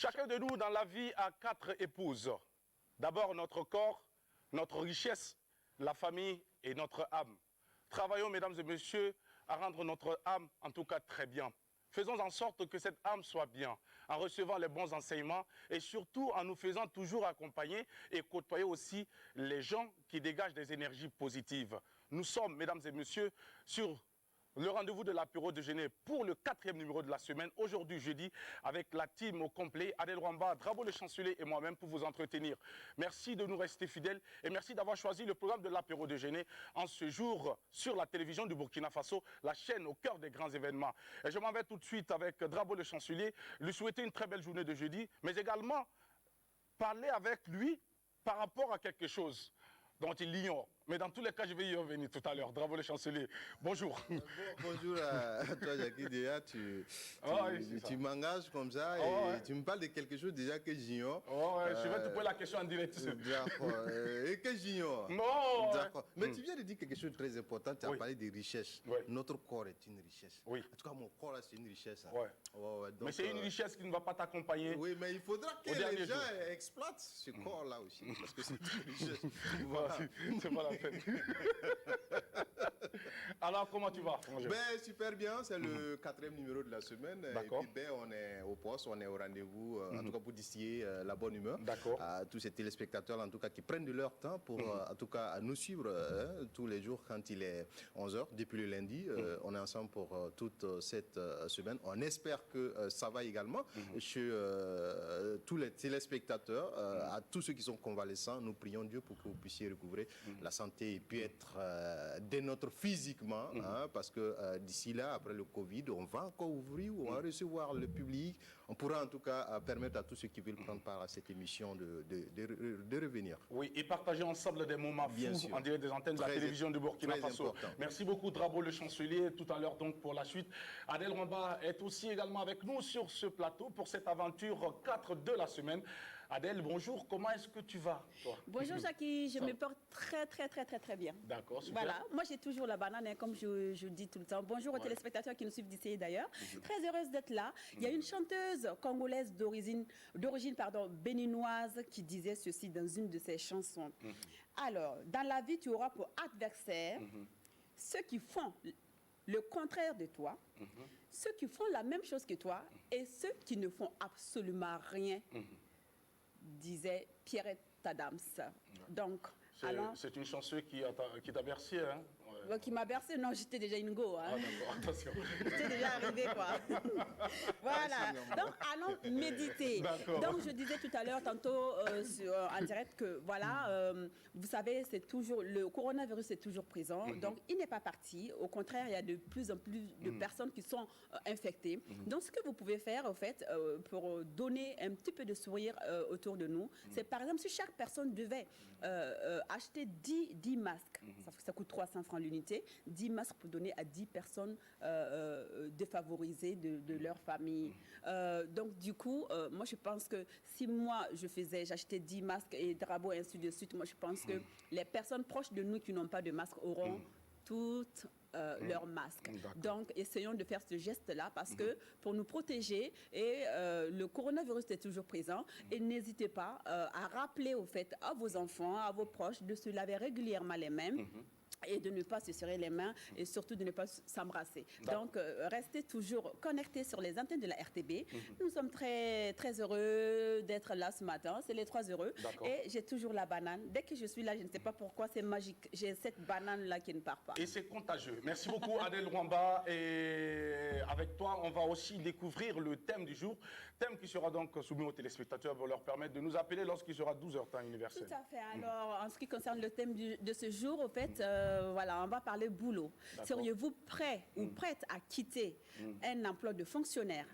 Chacun de nous dans la vie a 4 épouses. D'abord notre corps, notre richesse, la famille et notre âme. Travaillons, mesdames et messieurs, à rendre notre âme en tout cas très bien. Faisons en sorte que cette âme soit bien, en recevant les bons enseignements et surtout en nous faisant toujours accompagner et côtoyer aussi les gens qui dégagent des énergies positives. Nous sommes, mesdames et messieurs, sur le rendez-vous de l'apéro déjeuner pour le 4e numéro de la semaine, aujourd'hui jeudi, avec la team au complet, Adel Rwamba, Drabo le chancelier et moi-même pour vous entretenir. Merci de nous rester fidèles et merci d'avoir choisi le programme de l'apéro déjeuner en ce jour sur la télévision du Burkina Faso, la chaîne au cœur des grands événements. Et je m'en vais tout de suite avec Drabo le chancelier, lui souhaiter une très belle journée de jeudi, mais également parler avec lui par rapport à quelque chose dont il ignore. Mais dans tous les cas, je vais y revenir tout à l'heure. Bravo le chancelier. Bonjour. Bonjour à toi, Jackie. Déjà, tu m'engages comme ça et tu me parles de quelque chose déjà que j'ignore. Je vais te poser la question en direct. D'accord. Et que j'ignore. Non. D'accord. Mais tu viens de dire quelque chose de très important. Tu as parlé des richesses. Notre corps est une richesse. Oui. En tout cas, mon corps, c'est une richesse. Donc, mais c'est une richesse qui ne va pas t'accompagner. Oui, mais il faudra que les gens exploitent ce corps-là aussi. Parce que c'est une richesse. Voilà. C'est pas la peine. Alors, comment tu vas? Ben, super bien, c'est le 4e numéro de la semaine. Et puis, ben, on est au poste, on est au rendez-vous, en tout cas pour distiller la bonne humeur à tous ces téléspectateurs, en tout cas, qui prennent de leur temps pour, en tout cas, à nous suivre tous les jours quand il est 11h, depuis le lundi. On est ensemble pour toute cette semaine. On espère que ça va également chez tous les téléspectateurs, à tous ceux qui sont convalescents. Nous prions Dieu pour que vous puissiez recouvrer la santé et puis être dès notre physiquement, parce que d'ici là, après le Covid, on va encore ouvrir, on va recevoir le public. On pourra en tout cas permettre à tous ceux qui veulent prendre part à cette émission de revenir. Oui, et partager ensemble des moments fous en direct des antennes de la télévision du Burkina Faso. Merci beaucoup, Drabo le chancelier. Tout à l'heure, donc, pour la suite, Adel Rwamba est aussi également avec nous sur ce plateau pour cette aventure 4 de la semaine. Adel, bonjour, comment est-ce que tu vas, toi? Bonjour, Jackie, je me porte très bien. D'accord, super. Voilà, moi j'ai toujours la banane, hein, comme je dis tout le temps. Bonjour aux téléspectateurs qui nous suivent d'ici d'ailleurs. Très heureuse d'être là. Il y a une chanteuse congolaise d'origine béninoise qui disait ceci dans une de ses chansons. Alors, dans la vie, tu auras pour adversaire ceux qui font le contraire de toi, ceux qui font la même chose que toi et ceux qui ne font absolument rien, disait Pierrette Adams. Donc, c'est une chanson qui t'a bercé, hein? Qui m'a bercé, non, j'étais déjà une go. Hein. Ah, d'accord, attention. J'étais déjà arrivée, quoi. Voilà. Donc, allons méditer. Donc, je disais tout à l'heure, tantôt, en direct, que voilà, vous savez, c'est toujours, le coronavirus est toujours présent. Donc, il n'est pas parti. Au contraire, il y a de plus en plus de personnes qui sont infectées. Donc, ce que vous pouvez faire, en fait, pour donner un petit peu de sourire autour de nous, c'est par exemple, si chaque personne devait acheter 10 masques, ça coûte 300 francs l'unité, 10 masques pour donner à 10 personnes défavorisées de leur famille. Donc, du coup, moi, je pense que si moi, j'achetais 10 masques et Drabo, et ainsi de suite, moi, je pense que les personnes proches de nous qui n'ont pas de masque auront toutes leur masque. Donc, essayons de faire ce geste-là parce que pour nous protéger, et le coronavirus est toujours présent, et n'hésitez pas à rappeler au fait à vos enfants, à vos proches de se laver régulièrement les mains. Et de ne pas se serrer les mains et surtout de ne pas s'embrasser. Donc, restez toujours connectés sur les antennes de la RTB. Nous sommes très heureux d'être là ce matin. C'est les 3 heureux. Et j'ai toujours la banane. Dès que je suis là, je ne sais pas pourquoi, c'est magique. J'ai cette banane-là qui ne part pas. Et c'est contagieux. Merci beaucoup, Adel Rwamba. Et avec toi, on va aussi découvrir le thème du jour. Thème qui sera donc soumis aux téléspectateurs pour leur permettre de nous appeler lorsqu'il sera 12h temps universel. Tout à fait. Alors, en ce qui concerne le thème de ce jour, au fait, voilà, on va parler boulot. Seriez-vous prêt ou prête à quitter un emploi de fonctionnaire,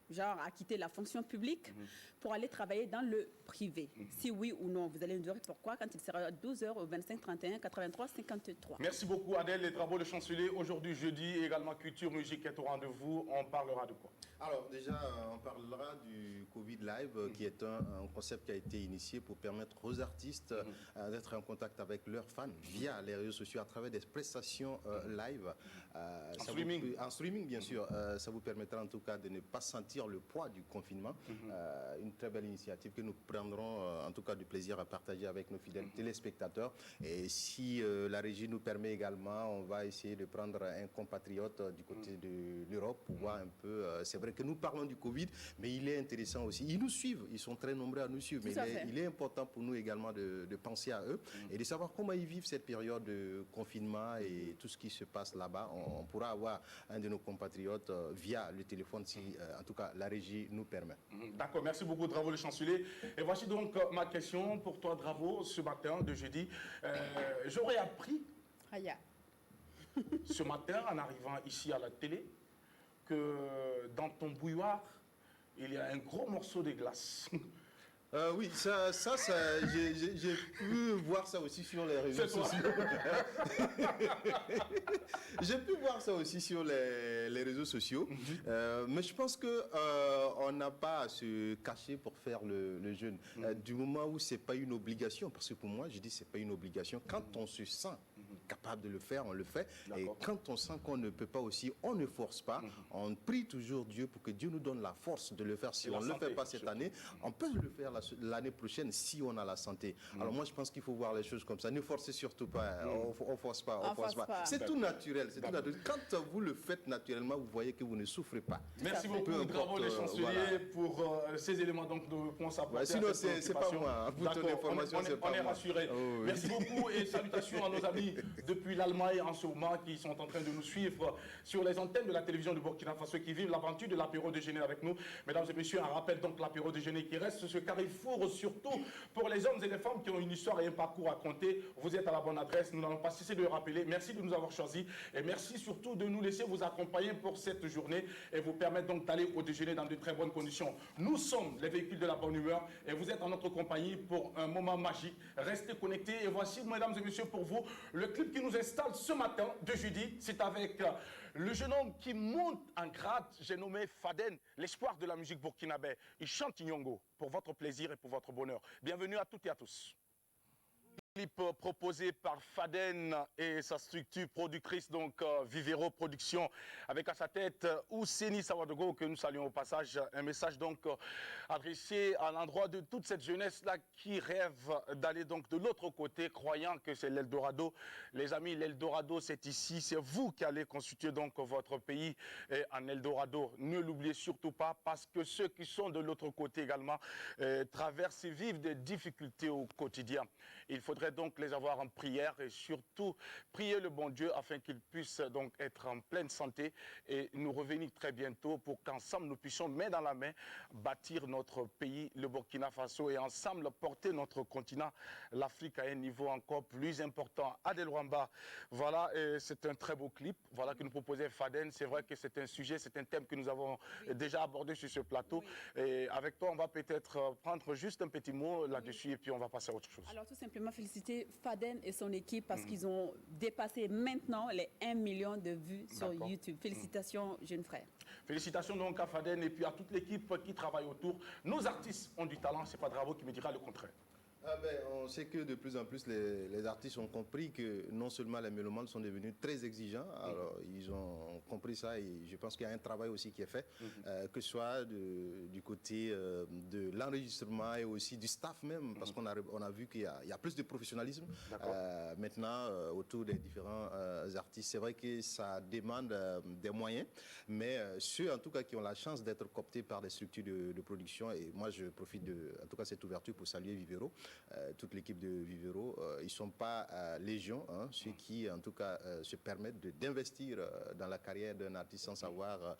genre à quitter la fonction publique pour aller travailler dans le privé? Si oui ou non, vous allez nous dire pourquoi quand il sera 12h au 25 31 83 53. Merci beaucoup, Adèle. Les travaux de chancelier aujourd'hui jeudi, et également culture, musique est au rendez-vous. On parlera de quoi? Alors déjà, on parlera du Covid Live, qui est un concept qui a été initié pour permettre aux artistes d'être en contact avec leurs fans via les réseaux sociaux sûr, à travers des prestations live. En streaming, bien sûr. Ça vous permettra en tout cas de ne pas sentir le poids du confinement. Une très belle initiative que nous prendrons en tout cas du plaisir à partager avec nos fidèles téléspectateurs. Et si la régie nous permet également, on va essayer de prendre un compatriote du côté de l'Europe pour voir un peu. C'est vrai que nous parlons du Covid, mais il est intéressant aussi. Ils nous suivent, ils sont très nombreux à nous suivre, mais il est important pour nous également de penser à eux et de savoir comment ils vivent cette période de confinement et tout ce qui se passe là-bas. On pourra avoir un de nos compatriotes via le téléphone si, en tout cas, la régie nous permet. D'accord, merci beaucoup, Dravo le chancelier. Et voici donc ma question pour toi, Dravo, ce matin de jeudi. J'aurais appris ce matin, en arrivant ici à la télé, que dans ton bouilloire, il y a un gros morceau de glace. Oui, j'ai pu voir ça aussi sur les réseaux sociaux. J'ai pu voir ça aussi sur les réseaux sociaux. Mais je pense qu'on n'a pas à se cacher pour faire le jeûne. Du moment où ce n'est pas une obligation, parce que pour moi, je dis que ce n'est pas une obligation. Quand on se sent capable de le faire, on le fait. Et quand on sent qu'on ne peut pas aussi, on ne force pas. On prie toujours Dieu pour que Dieu nous donne la force de le faire. Si on ne le fait pas cette année, on peut le faire l'année prochaine si on a la santé. Alors moi, je pense qu'il faut voir les choses comme ça. Ne forcez surtout pas. On ne force pas. C'est tout naturel. Quand vous le faites naturellement, vous voyez que vous ne souffrez pas. Merci beaucoup, Dravo le chancelier, pour ces éléments donc, de réponse à apporter. Sinon, c'est pas moi. Pour ton information, c'est pas moi. On est rassurés. Merci beaucoup et salutations à nos amis depuis l'Allemagne en ce moment qui sont en train de nous suivre sur les antennes de la télévision du Burkina Faso qui vivent l'aventure de l'apéro déjeuner avec nous. Mesdames et messieurs, un rappel donc l'apéro déjeuner qui reste ce carrefour surtout pour les hommes et les femmes qui ont une histoire et un parcours à compter. Vous êtes à la bonne adresse, nous n'allons pas cesser de le rappeler. Merci de nous avoir choisis et merci surtout de nous laisser vous accompagner pour cette journée et vous permettre donc d'aller au déjeuner dans de très bonnes conditions. Nous sommes les véhicules de la bonne humeur et vous êtes en notre compagnie pour un moment magique. Restez connectés et voici, mesdames et messieurs, pour vous, le clip qui nous installe ce matin de jeudi. C'est avec le jeune homme qui monte en grade, j'ai nommé Faden, l'espoir de la musique burkinabé. Il chante Nyongo pour votre plaisir et pour votre bonheur. Bienvenue à toutes et à tous. Clip proposé par Faden et sa structure productrice, donc Vivero Production, avec à sa tête Ouseni Sawadogo, que nous saluons au passage. Un message donc adressé à l'endroit de toute cette jeunesse-là qui rêve d'aller donc de l'autre côté, croyant que c'est l'Eldorado. Les amis, l'Eldorado, c'est ici. C'est vous qui allez constituer donc votre pays en Eldorado. Ne l'oubliez surtout pas, parce que ceux qui sont de l'autre côté également traversent et vivent des difficultés au quotidien. Il faudrait donc les avoir en prière et surtout prier le bon Dieu afin qu'ils puissent donc être en pleine santé et nous revenir très bientôt pour qu'ensemble nous puissions main dans la main bâtir notre pays, le Burkina Faso, et ensemble porter notre continent, l'Afrique, à un niveau encore plus important. Adel Rwamba, voilà, c'est un très beau clip, voilà, que nous proposait Faden. C'est vrai que c'est un sujet, c'est un thème que nous avons déjà abordé sur ce plateau. Et avec toi, on va peut-être prendre juste un petit mot là-dessus et puis on va passer à autre chose. Alors tout simplement féliciter Faden et son équipe parce qu'ils ont dépassé maintenant les 1 million de vues sur YouTube. Félicitations, jeune frère. Félicitations donc à Faden et puis à toute l'équipe qui travaille autour. Nos artistes ont du talent, c'est pas Dravo qui me dira le contraire. On sait que de plus en plus les artistes ont compris que non seulement les mélomanes sont devenus très exigeants, alors ils ont compris ça et je pense qu'il y a un travail aussi qui est fait, que ce soit du côté de l'enregistrement et aussi du staff même, parce qu'on a vu qu'il y a plus de professionnalisme maintenant autour des différents artistes. C'est vrai que ça demande des moyens, mais ceux en tout cas qui ont la chance d'être cooptés par des structures de production, et moi je profite de en tout cas cette ouverture pour saluer Vivero. Toute l'équipe de Vivero, ils ne sont pas légion, hein, ceux qui en tout cas se permettent d'investir dans la carrière d'un artiste sans savoir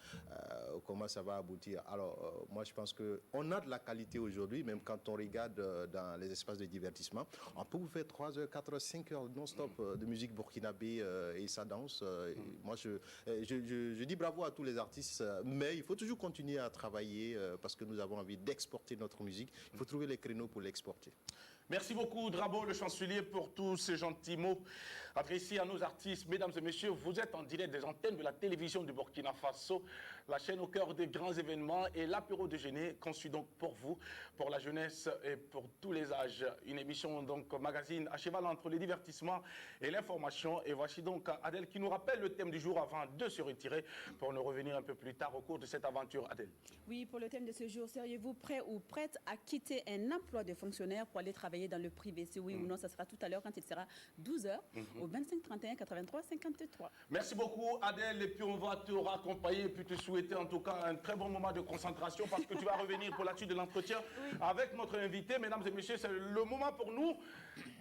comment ça va aboutir. Alors moi je pense qu'on a de la qualité aujourd'hui, même quand on regarde dans les espaces de divertissement, on peut vous faire 3 heures, 4 heures, 5 heures non-stop de musique burkinabé et ça danse. Moi je dis bravo à tous les artistes, mais il faut toujours continuer à travailler parce que nous avons envie d'exporter notre musique. Il faut trouver les créneaux pour l'exporter. Merci beaucoup, Drabo, le chancelier, pour tous ces gentils mots adressés à nos artistes. Mesdames et messieurs, vous êtes en direct des antennes de la télévision du Burkina Faso, la chaîne au cœur des grands événements et l'apéro déjeuner conçu donc pour vous, pour la jeunesse et pour tous les âges. Une émission donc magazine à cheval entre les divertissements et l'information. Et voici donc Adèle qui nous rappelle le thème du jour avant de se retirer pour nous revenir un peu plus tard au cours de cette aventure. Adèle. Oui, pour le thème de ce jour, seriez-vous prêt ou prête à quitter un emploi de fonctionnaire pour aller travailler dans le privé? Si oui ou non, ça sera tout à l'heure quand il sera 12h au 25 31 83 53. Merci beaucoup Adèle, et puis on va te raccompagner et puis te souhaiter en tout cas un très bon moment de concentration parce que tu vas revenir pour la suite de l'entretien avec notre invité. Mesdames et messieurs, c'est le moment pour nous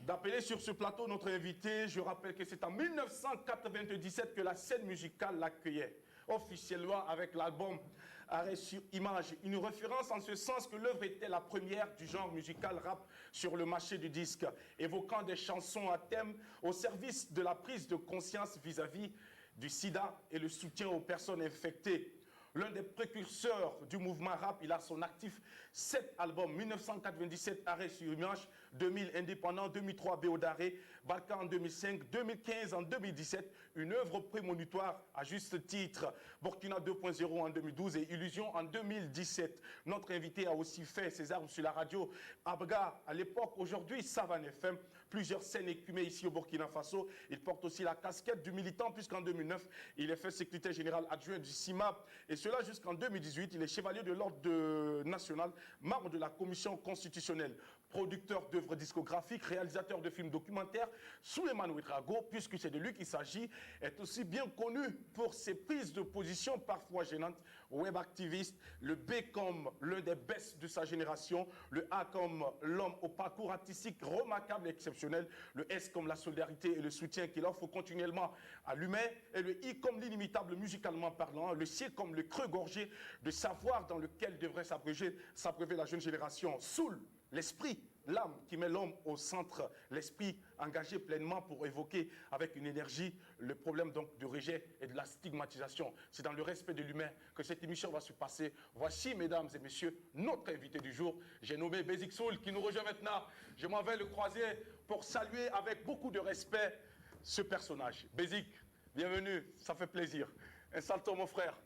d'appeler sur ce plateau notre invité. Je rappelle que c'est en 1997 que la scène musicale l'accueillait officiellement avec l'album Arrêt sur Image, une référence en ce sens que l'œuvre était la première du genre musical rap sur le marché du disque, évoquant des chansons à thème au service de la prise de conscience vis-à-vis du sida et le soutien aux personnes infectées. L'un des précurseurs du mouvement rap, il a son actif 7 albums, 1997 Arrêt sur Image, 2000 Indépendant, 2003 Béodaré, Balkan en 2005, 2015 en 2017, une œuvre prémonitoire à juste titre, Burkina 2.0 en 2012 et Illusion en 2017. Notre invité a aussi fait ses armes sur la radio Abga à l'époque, aujourd'hui Savane FM, plusieurs scènes écumées ici au Burkina Faso. Il porte aussi la casquette du militant puisqu'en 2009, il est fait secrétaire général adjoint du CIMAP et cela jusqu'en 2018. Il est chevalier de l'ordre national, membre de la commission constitutionnelle, producteur d'œuvres discographiques, réalisateur de films documentaires. Souleymane Ouedraogo, puisque c'est de lui qu'il s'agit, est aussi bien connu pour ses prises de position parfois gênantes, web activiste, le B comme l'un des best de sa génération, le A comme l'homme au parcours artistique remarquable et exceptionnel, le S comme la solidarité et le soutien qu'il offre continuellement à l'humain, et le I comme l'inimitable musicalement parlant, le C comme le creux gorgé de savoir dans lequel devrait s'abreuver la jeune génération. Soul, l'esprit, l'âme qui met l'homme au centre, l'esprit engagé pleinement pour évoquer avec une énergie le problème donc du rejet et de la stigmatisation. C'est dans le respect de l'humain que cette émission va se passer. Voici, mesdames et messieurs, notre invité du jour. J'ai nommé Bézik Soul qui nous rejoint maintenant. Je m'en vais le croiser pour saluer avec beaucoup de respect ce personnage. Bézik, bienvenue, ça fait plaisir. Installe-toi mon frère.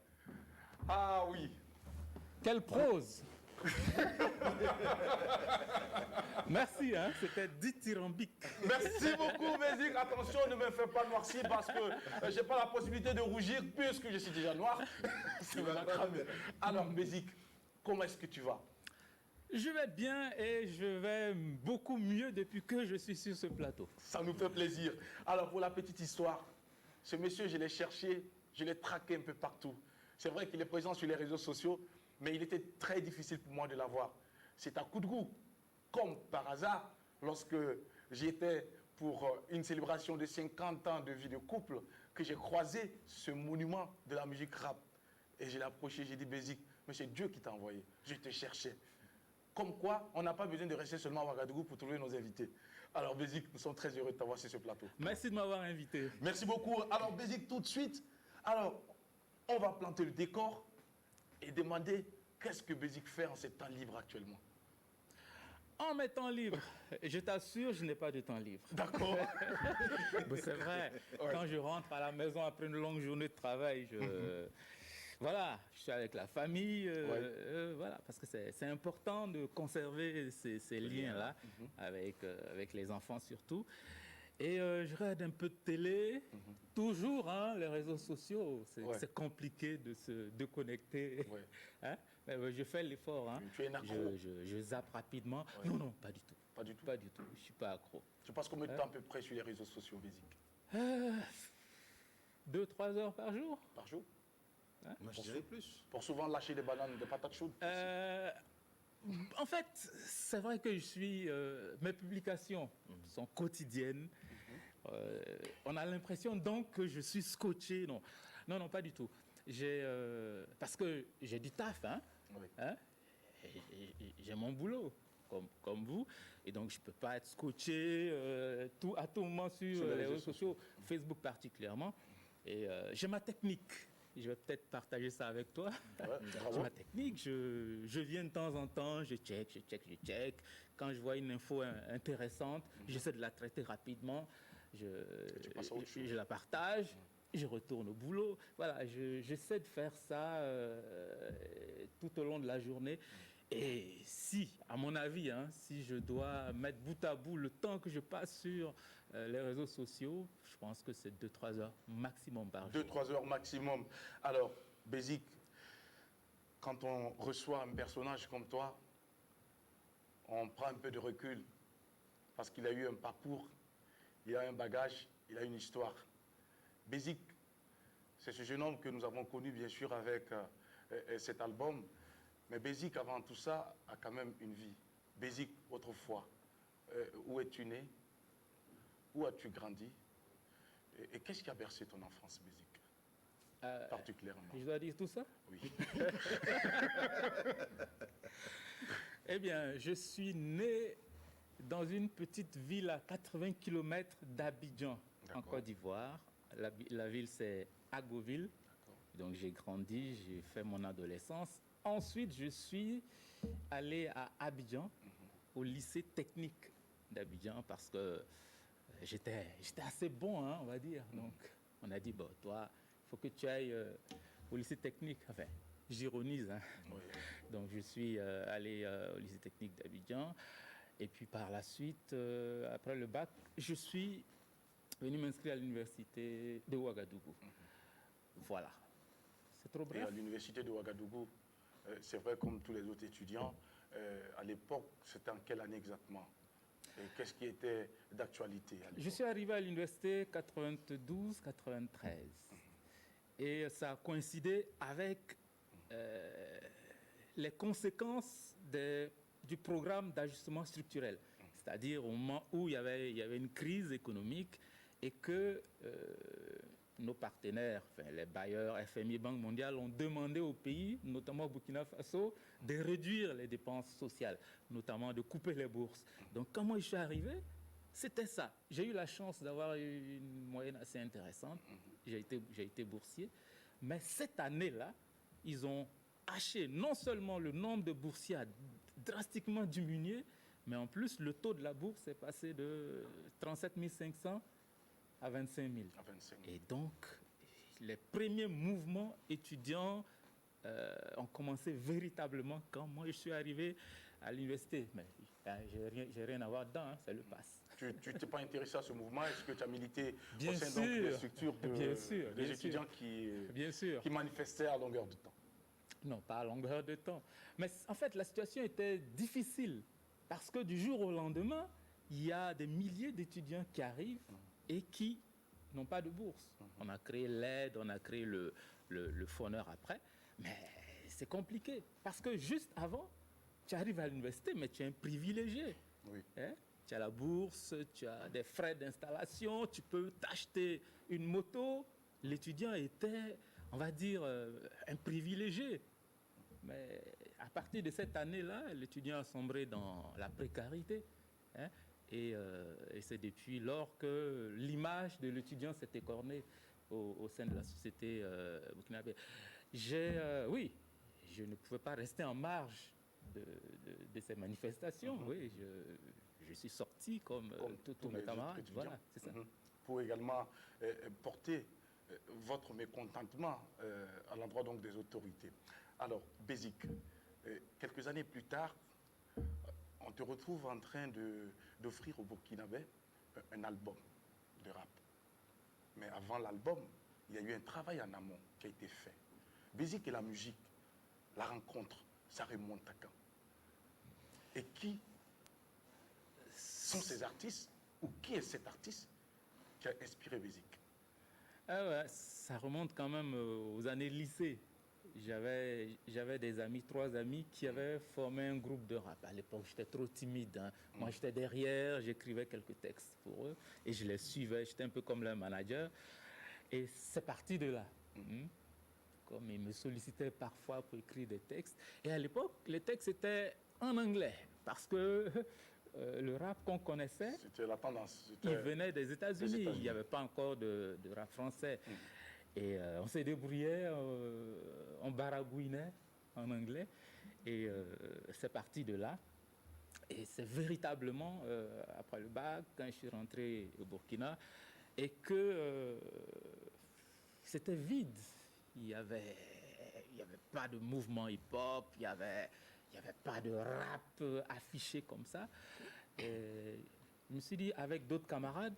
Ah oui. Quelle prose. Merci, hein, c'était dithyrambique. Merci beaucoup, Bézik. Attention, ne me fais pas noircir parce que j'ai pas la possibilité de rougir puisque je suis déjà noir. Alors, Bézik, comment est-ce que tu vas? Je vais bien et je vais beaucoup mieux depuis que je suis sur ce plateau. Ça nous fait plaisir. Alors, pour la petite histoire, ce monsieur, je l'ai cherché, je l'ai traqué un peu partout. C'est vrai qu'il est présent sur les réseaux sociaux, mais il était très difficile pour moi de l'avoir. C'est un coup de goût. Comme par hasard, lorsque j'étais pour une célébration de 50 ans de vie de couple, que j'ai croisé ce monument de la musique rap. Et je l'ai approché, j'ai dit, Bézik, mais c'est Dieu qui t'a envoyé. Je te cherchais. Comme quoi, on n'a pas besoin de rester seulement à Ouagadougou pour trouver nos invités. Alors Bézik, nous sommes très heureux de t'avoir sur ce plateau. Merci de m'avoir invité. Merci beaucoup. Alors Bézik, tout de suite, alors, on va planter le décor et demander qu'est-ce que Bézik fait en ces temps libres actuellement. En mes temps libres, je t'assure, je n'ai pas de temps libre. D'accord. C'est vrai, ouais. Quand je rentre à la maison après une longue journée de travail, voilà, je suis avec la famille, voilà, parce que c'est important de conserver ces liens-là avec les enfants surtout. Et je regarde un peu de télé, toujours, hein, les réseaux sociaux, c'est compliqué de se déconnecter. Ouais. Hein? Mais je fais l'effort, hein. Tu es accro. Je zappe rapidement. Ouais. Non, pas du tout. Pas du tout? Pas du tout, je ne suis pas accro. Tu passes combien de temps à peu près sur les réseaux sociaux, Bézik? 2-3 heures par jour. Par jour? Hein? Moi, je dirais plus. Pour souvent lâcher des bananes, des patates chaudes? En fait, c'est vrai que mes publications sont quotidiennes. On a l'impression donc que je suis scotché. Non, pas du tout. Parce que j'ai du taf, hein, hein, j'ai mon boulot, comme vous, et donc je ne peux pas être scotché à tout moment sur les réseaux sociaux, Facebook particulièrement. Et j'ai ma technique. je vais peut-être partager ça avec toi. Ouais, Ma technique, je viens de temps en temps, je check. Quand je vois une info intéressante, j'essaie de la traiter rapidement. Je la partage. Je retourne au boulot. Voilà, j'essaie de faire ça tout au long de la journée. Et si, à mon avis, si je dois mettre bout à bout le temps que je passe sur les réseaux sociaux, je pense que c'est 2-3 heures maximum par jour. 2-3 heures maximum. Alors, Bézik, quand on reçoit un personnage comme toi, on prend un peu de recul parce qu'il a eu un parcours, il a un bagage, il a une histoire. Bézik, c'est ce jeune homme que nous avons connu bien sûr avec cet album, mais Bézik avant tout ça a quand même une vie. Bézik, autrefois, où es-tu né? Où as-tu grandi? Et qu'est-ce qui a bercé ton enfance, Bézik, particulièrement? Je dois dire tout ça? Oui. Eh bien, je suis né dans une petite ville à 80 km d'Abidjan, en Côte d'Ivoire. La ville, c'est Agoville. Donc, j'ai grandi, j'ai fait mon adolescence. Ensuite, je suis allé à Abidjan, au lycée technique d'Abidjan, parce que j'étais assez bon, on va dire. Donc, on a dit, bon, toi, il faut que tu ailles au lycée technique. Enfin, j'ironise. Oui. Donc, je suis allé au lycée technique d'Abidjan. Et puis, par la suite, après le bac, je suis venu m'inscrire à l'université de Ouagadougou. Voilà. C'est trop bref. Et à l'université de Ouagadougou, c'est vrai, comme tous les autres étudiants, à l'époque, c'était en quelle année exactement? Et qu'est-ce qui était d'actualité à l'époque? Je suis arrivé à l'université 92-93. Et ça a coïncidé avec les conséquences du programme d'ajustement structurel. C'est-à-dire au moment où il y avait une crise économique et que nos partenaires, enfin, les bailleurs, FMI, Banque mondiale, ont demandé au pays, notamment au Burkina Faso, de réduire les dépenses sociales, notamment de couper les bourses. Donc, quand moi je suis arrivé, c'était ça. J'ai eu la chance d'avoir une moyenne assez intéressante. J'ai été boursier. Mais cette année-là, ils ont haché. Non seulement le nombre de boursiers a drastiquement diminué, mais en plus, le taux de la bourse est passé de 37 500 à 25 000. Et donc, les premiers mouvements étudiants ont commencé véritablement quand moi je suis arrivé à l'université. Mais j'ai rien à voir dedans, c'est le pass. Tu t'es pas intéressé à ce mouvement? Est-ce que tu as milité au sein des structures des étudiants qui manifestaient à longueur de temps? Non, pas à longueur de temps. Mais en fait, la situation était difficile parce que du jour au lendemain, il y a des milliers d'étudiants qui arrivent et qui n'ont pas de bourse. On a créé l'aide, on a créé le Foneur après, mais c'est compliqué parce que juste avant, tu arrives à l'université, mais tu es un privilégié. Oui. Tu as la bourse, tu as des frais d'installation, tu peux t'acheter une moto. L'étudiant était, on va dire, un privilégié. Mais à partir de cette année-là, l'étudiant a sombré dans la précarité. Et c'est depuis lors que l'image de l'étudiant s'est écornée au sein de la société burkinabé. Oui, je ne pouvais pas rester en marge de ces manifestations. Oui, je suis sorti comme tous mes camarades. Voilà, c'est ça. Pour également porter votre mécontentement à l'endroit donc des autorités. Alors, Bézik, quelques années plus tard, on te retrouve en train d'offrir au Burkinabé un album de rap. Mais avant l'album, il y a eu un travail en amont qui a été fait. Bézik et la musique, la rencontre, ça remonte à quand? Et qui sont ces artistes, ou qui est cet artiste qui a inspiré Bézik? Ça remonte quand même aux années lycée. J'avais des amis, 3 amis, qui avaient formé un groupe de rap. À l'époque, j'étais trop timide. Moi, j'étais derrière, j'écrivais quelques textes pour eux et je les suivais. J'étais un peu comme leur manager. Et c'est parti de là. Comme ils me sollicitaient parfois pour écrire des textes. Et à l'époque, les textes étaient en anglais parce que le rap qu'on connaissait, c'était la tendance. Il venait des États-Unis. Il n'y avait pas encore de rap français. Et on s'est débrouillé, on baragouinait en anglais. Et c'est parti de là. Et c'est véritablement, après le bac, quand je suis rentré au Burkina, et que c'était vide. Il n'y avait pas de mouvement hip-hop, il n'y avait pas de rap affiché comme ça. Et je me suis dit, avec d'autres camarades,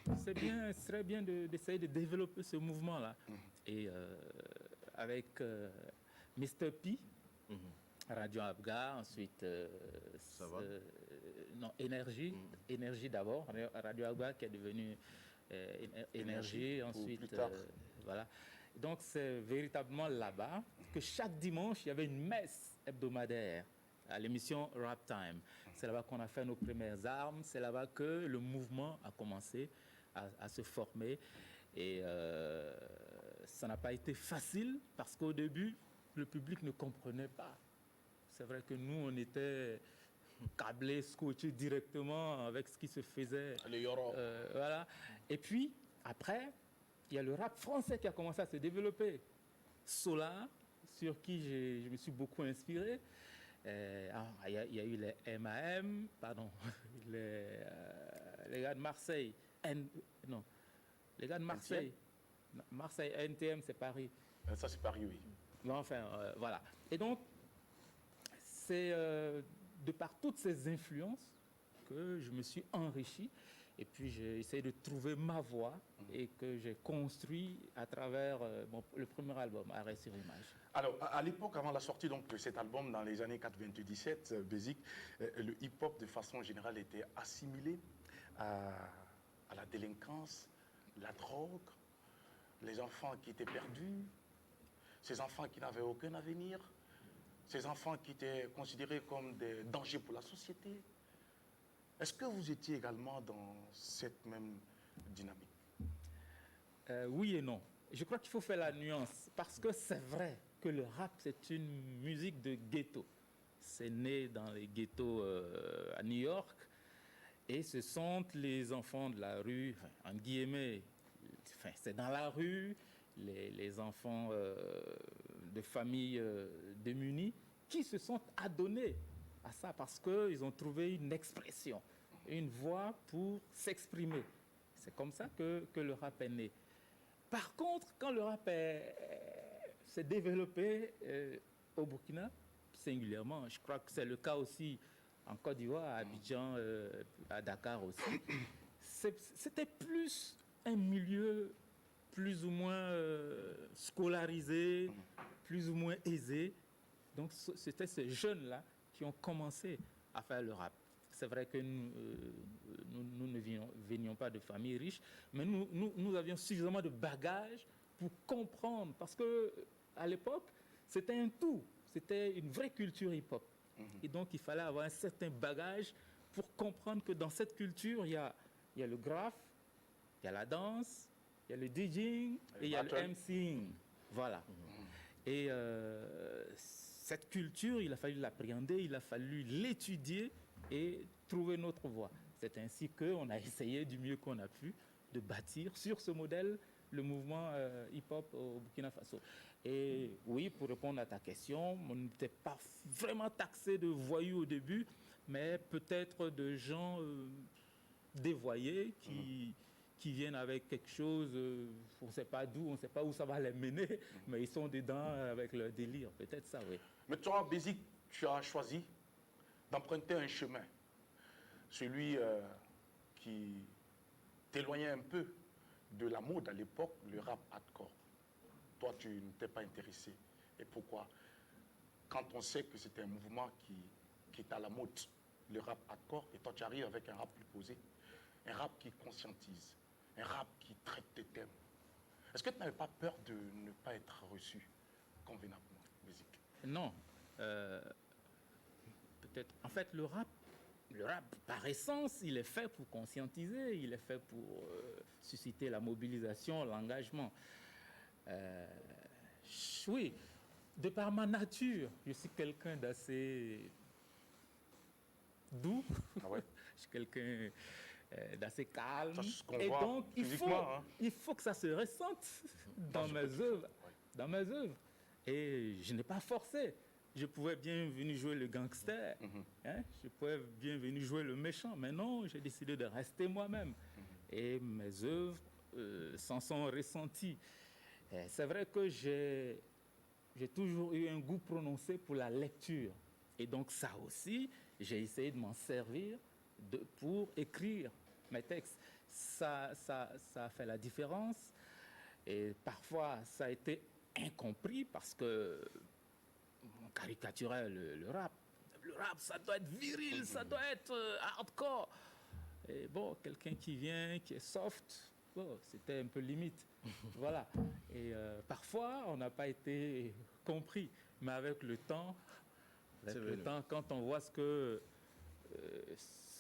ce serait bien d'essayer de développer ce mouvement-là. Et avec Mr. P, Radio Abga, ensuite Énergie, Énergie d'abord, Radio Abga qui est devenu Énergie, ensuite voilà. Donc c'est véritablement là-bas que chaque dimanche il y avait une messe hebdomadaire à l'émission Rap Time. C'est là-bas qu'on a fait nos premières armes, c'est là-bas que le mouvement a commencé à se former et ça n'a pas été facile parce qu'au début le public ne comprenait pas. C'est vrai que nous, on était câblés, scotchés directement avec ce qui se faisait. Voilà. Et puis, après, il y a le rap français qui a commencé à se développer. Solar, sur qui je me suis beaucoup inspiré. Il y a eu les MAM, pardon, les gars de Marseille. Les gars de Marseille. Marseille, NTM, c'est Paris. Ça, c'est Paris, oui. Mais enfin, voilà. Et donc, c'est de par toutes ces influences que je me suis enrichi et puis j'ai essayé de trouver ma voie et que j'ai construit à travers le premier album, Arrêt sur Image. Alors, à l'époque, avant la sortie donc, de cet album, dans les années 97, Basic, le hip-hop, de façon générale, était assimilé à la délinquance, la drogue, les enfants qui étaient perdus, ces enfants qui n'avaient aucun avenir, ces enfants qui étaient considérés comme des dangers pour la société. Est-ce que vous étiez également dans cette même dynamique? Oui et non. Je crois qu'il faut faire la nuance, parce que c'est vrai que le rap, c'est une musique de ghetto. C'est né dans les ghettos à New York, et ce sont les enfants de la rue, en guillemets, c'est dans la rue, les enfants de familles démunies qui se sont adonnés à ça parce qu'ils ont trouvé une expression, une voix pour s'exprimer. C'est comme ça que le rap est né. Par contre, quand le rap s'est développé au Burkina, singulièrement, je crois que c'est le cas aussi en Côte d'Ivoire, à Abidjan, à Dakar aussi, c'était plus un milieu plus ou moins scolarisés, plus ou moins aisés. Donc, c'était ces jeunes-là qui ont commencé à faire le rap. C'est vrai que nous ne venions pas de familles riches, mais nous avions suffisamment de bagages pour comprendre. Parce qu'à l'époque, c'était un tout. C'était une vraie culture hip-hop. Et donc, il fallait avoir un certain bagage pour comprendre que dans cette culture, il y a le graphe, il y a la danse, il y a le DJing et il y a le MCing. Voilà. Et cette culture, il a fallu l'appréhender, il a fallu l'étudier et trouver notre voie. C'est ainsi qu'on a essayé du mieux qu'on a pu de bâtir sur ce modèle le mouvement hip-hop au Burkina Faso. Et oui, pour répondre à ta question, on n'était pas vraiment taxé de voyous au début, mais peut-être de gens dévoyés qui viennent avec quelque chose, on ne sait pas d'où, on ne sait pas où ça va les mener, mais ils sont dedans avec leur délire, peut-être ça, oui. Mais toi, Basic, tu as choisi d'emprunter un chemin, celui qui t'éloignait un peu de la mode à l'époque, le rap hardcore. Toi, tu ne t'es pas intéressé. Et pourquoi? Quand on sait que c'était un mouvement qui est à la mode, le rap hardcore, et toi, tu arrives avec un rap plus posé, un rap qui conscientise, un rap qui traite des thèmes. Est-ce que tu n'avais pas peur de ne pas être reçu convenablement, Basic? Non. Peut-être. En fait, le rap, par essence, il est fait pour conscientiser, il est fait pour susciter la mobilisation, l'engagement. Oui, de par ma nature, je suis quelqu'un d'assez doux. Ah ouais? Je suis quelqu'un d'assez calme. Et donc, il faut que ça se ressente dans mes œuvres. Dans mes œuvres. Et je n'ai pas forcé. Je pouvais bien venir jouer le gangster, je pouvais bien venir jouer le méchant, mais non, j'ai décidé de rester moi-même. Et mes œuvres s'en sont ressenties. C'est vrai que j'ai toujours eu un goût prononcé pour la lecture. Et donc ça aussi, j'ai essayé de m'en servir pour écrire mes textes. Ça a fait la différence. Et parfois, ça a été incompris parce que on caricaturait le rap. Le rap, ça doit être viril, ça doit être hardcore. Et bon, quelqu'un qui vient, qui est soft, bon, c'était un peu limite. Voilà. Et parfois, on n'a pas été compris. Mais avec le temps, quand on voit ce que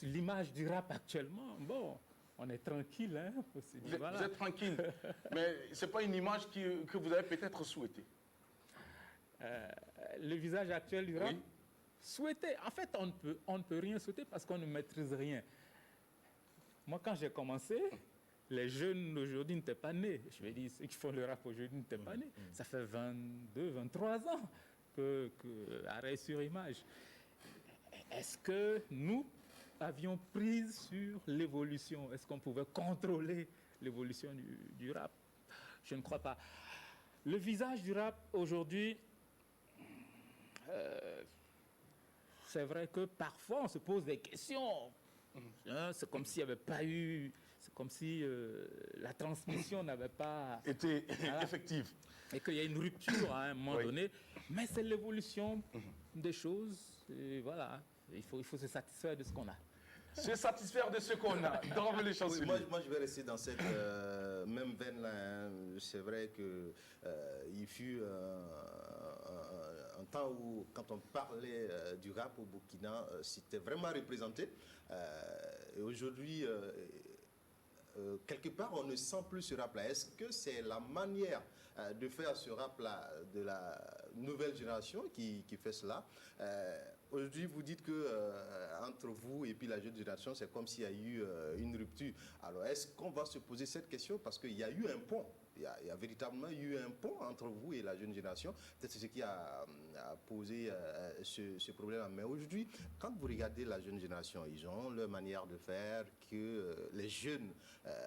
l'image du rap actuellement, bon, on est tranquille. Hein, vous êtes tranquille. Mais ce n'est pas une image que vous avez peut-être souhaitée. Le visage actuel du rap, souhaiter. En fait, on ne peut rien souhaiter parce qu'on ne maîtrise rien. Moi, quand j'ai commencé, les jeunes d'aujourd'hui n'étaient pas nés. Je vais dire, ceux qui font le rap aujourd'hui n'étaient pas nés. Ça fait 22, 23 ans que Arrêt sur Image. Est-ce que nous avions prise sur l'évolution? Est-ce qu'on pouvait contrôler l'évolution du rap? Je ne crois pas. Le visage du rap aujourd'hui, c'est vrai que parfois on se pose des questions. C'est comme s'il n'y avait pas eu... C'est comme si la transmission n'avait pas... été effective. Et qu'il y a une rupture à un moment donné. Mais c'est l'évolution des choses. Et voilà, il faut se satisfaire de ce qu'on a. Se satisfaire de ce qu'on a. Dans les chansons. Moi, je vais rester dans cette même veine-là. Hein. C'est vrai qu'il fut un temps où, quand on parlait du rap au Burkina, c'était vraiment représenté. Et aujourd'hui, quelque part, on ne sent plus ce rap-là. Est-ce que c'est la manière de faire ce rap-là de la nouvelle génération qui fait cela? Aujourd'hui, vous dites que entre vous et puis la jeune génération, c'est comme s'il y a eu une rupture. Alors, est-ce qu'on va se poser cette question? Parce qu'il y a eu un pont. Il y a véritablement eu un pont entre vous et la jeune génération. Peut-être c'est ce qui a posé ce problème. Mais aujourd'hui, quand vous regardez la jeune génération, ils ont leur manière de faire que les jeunes,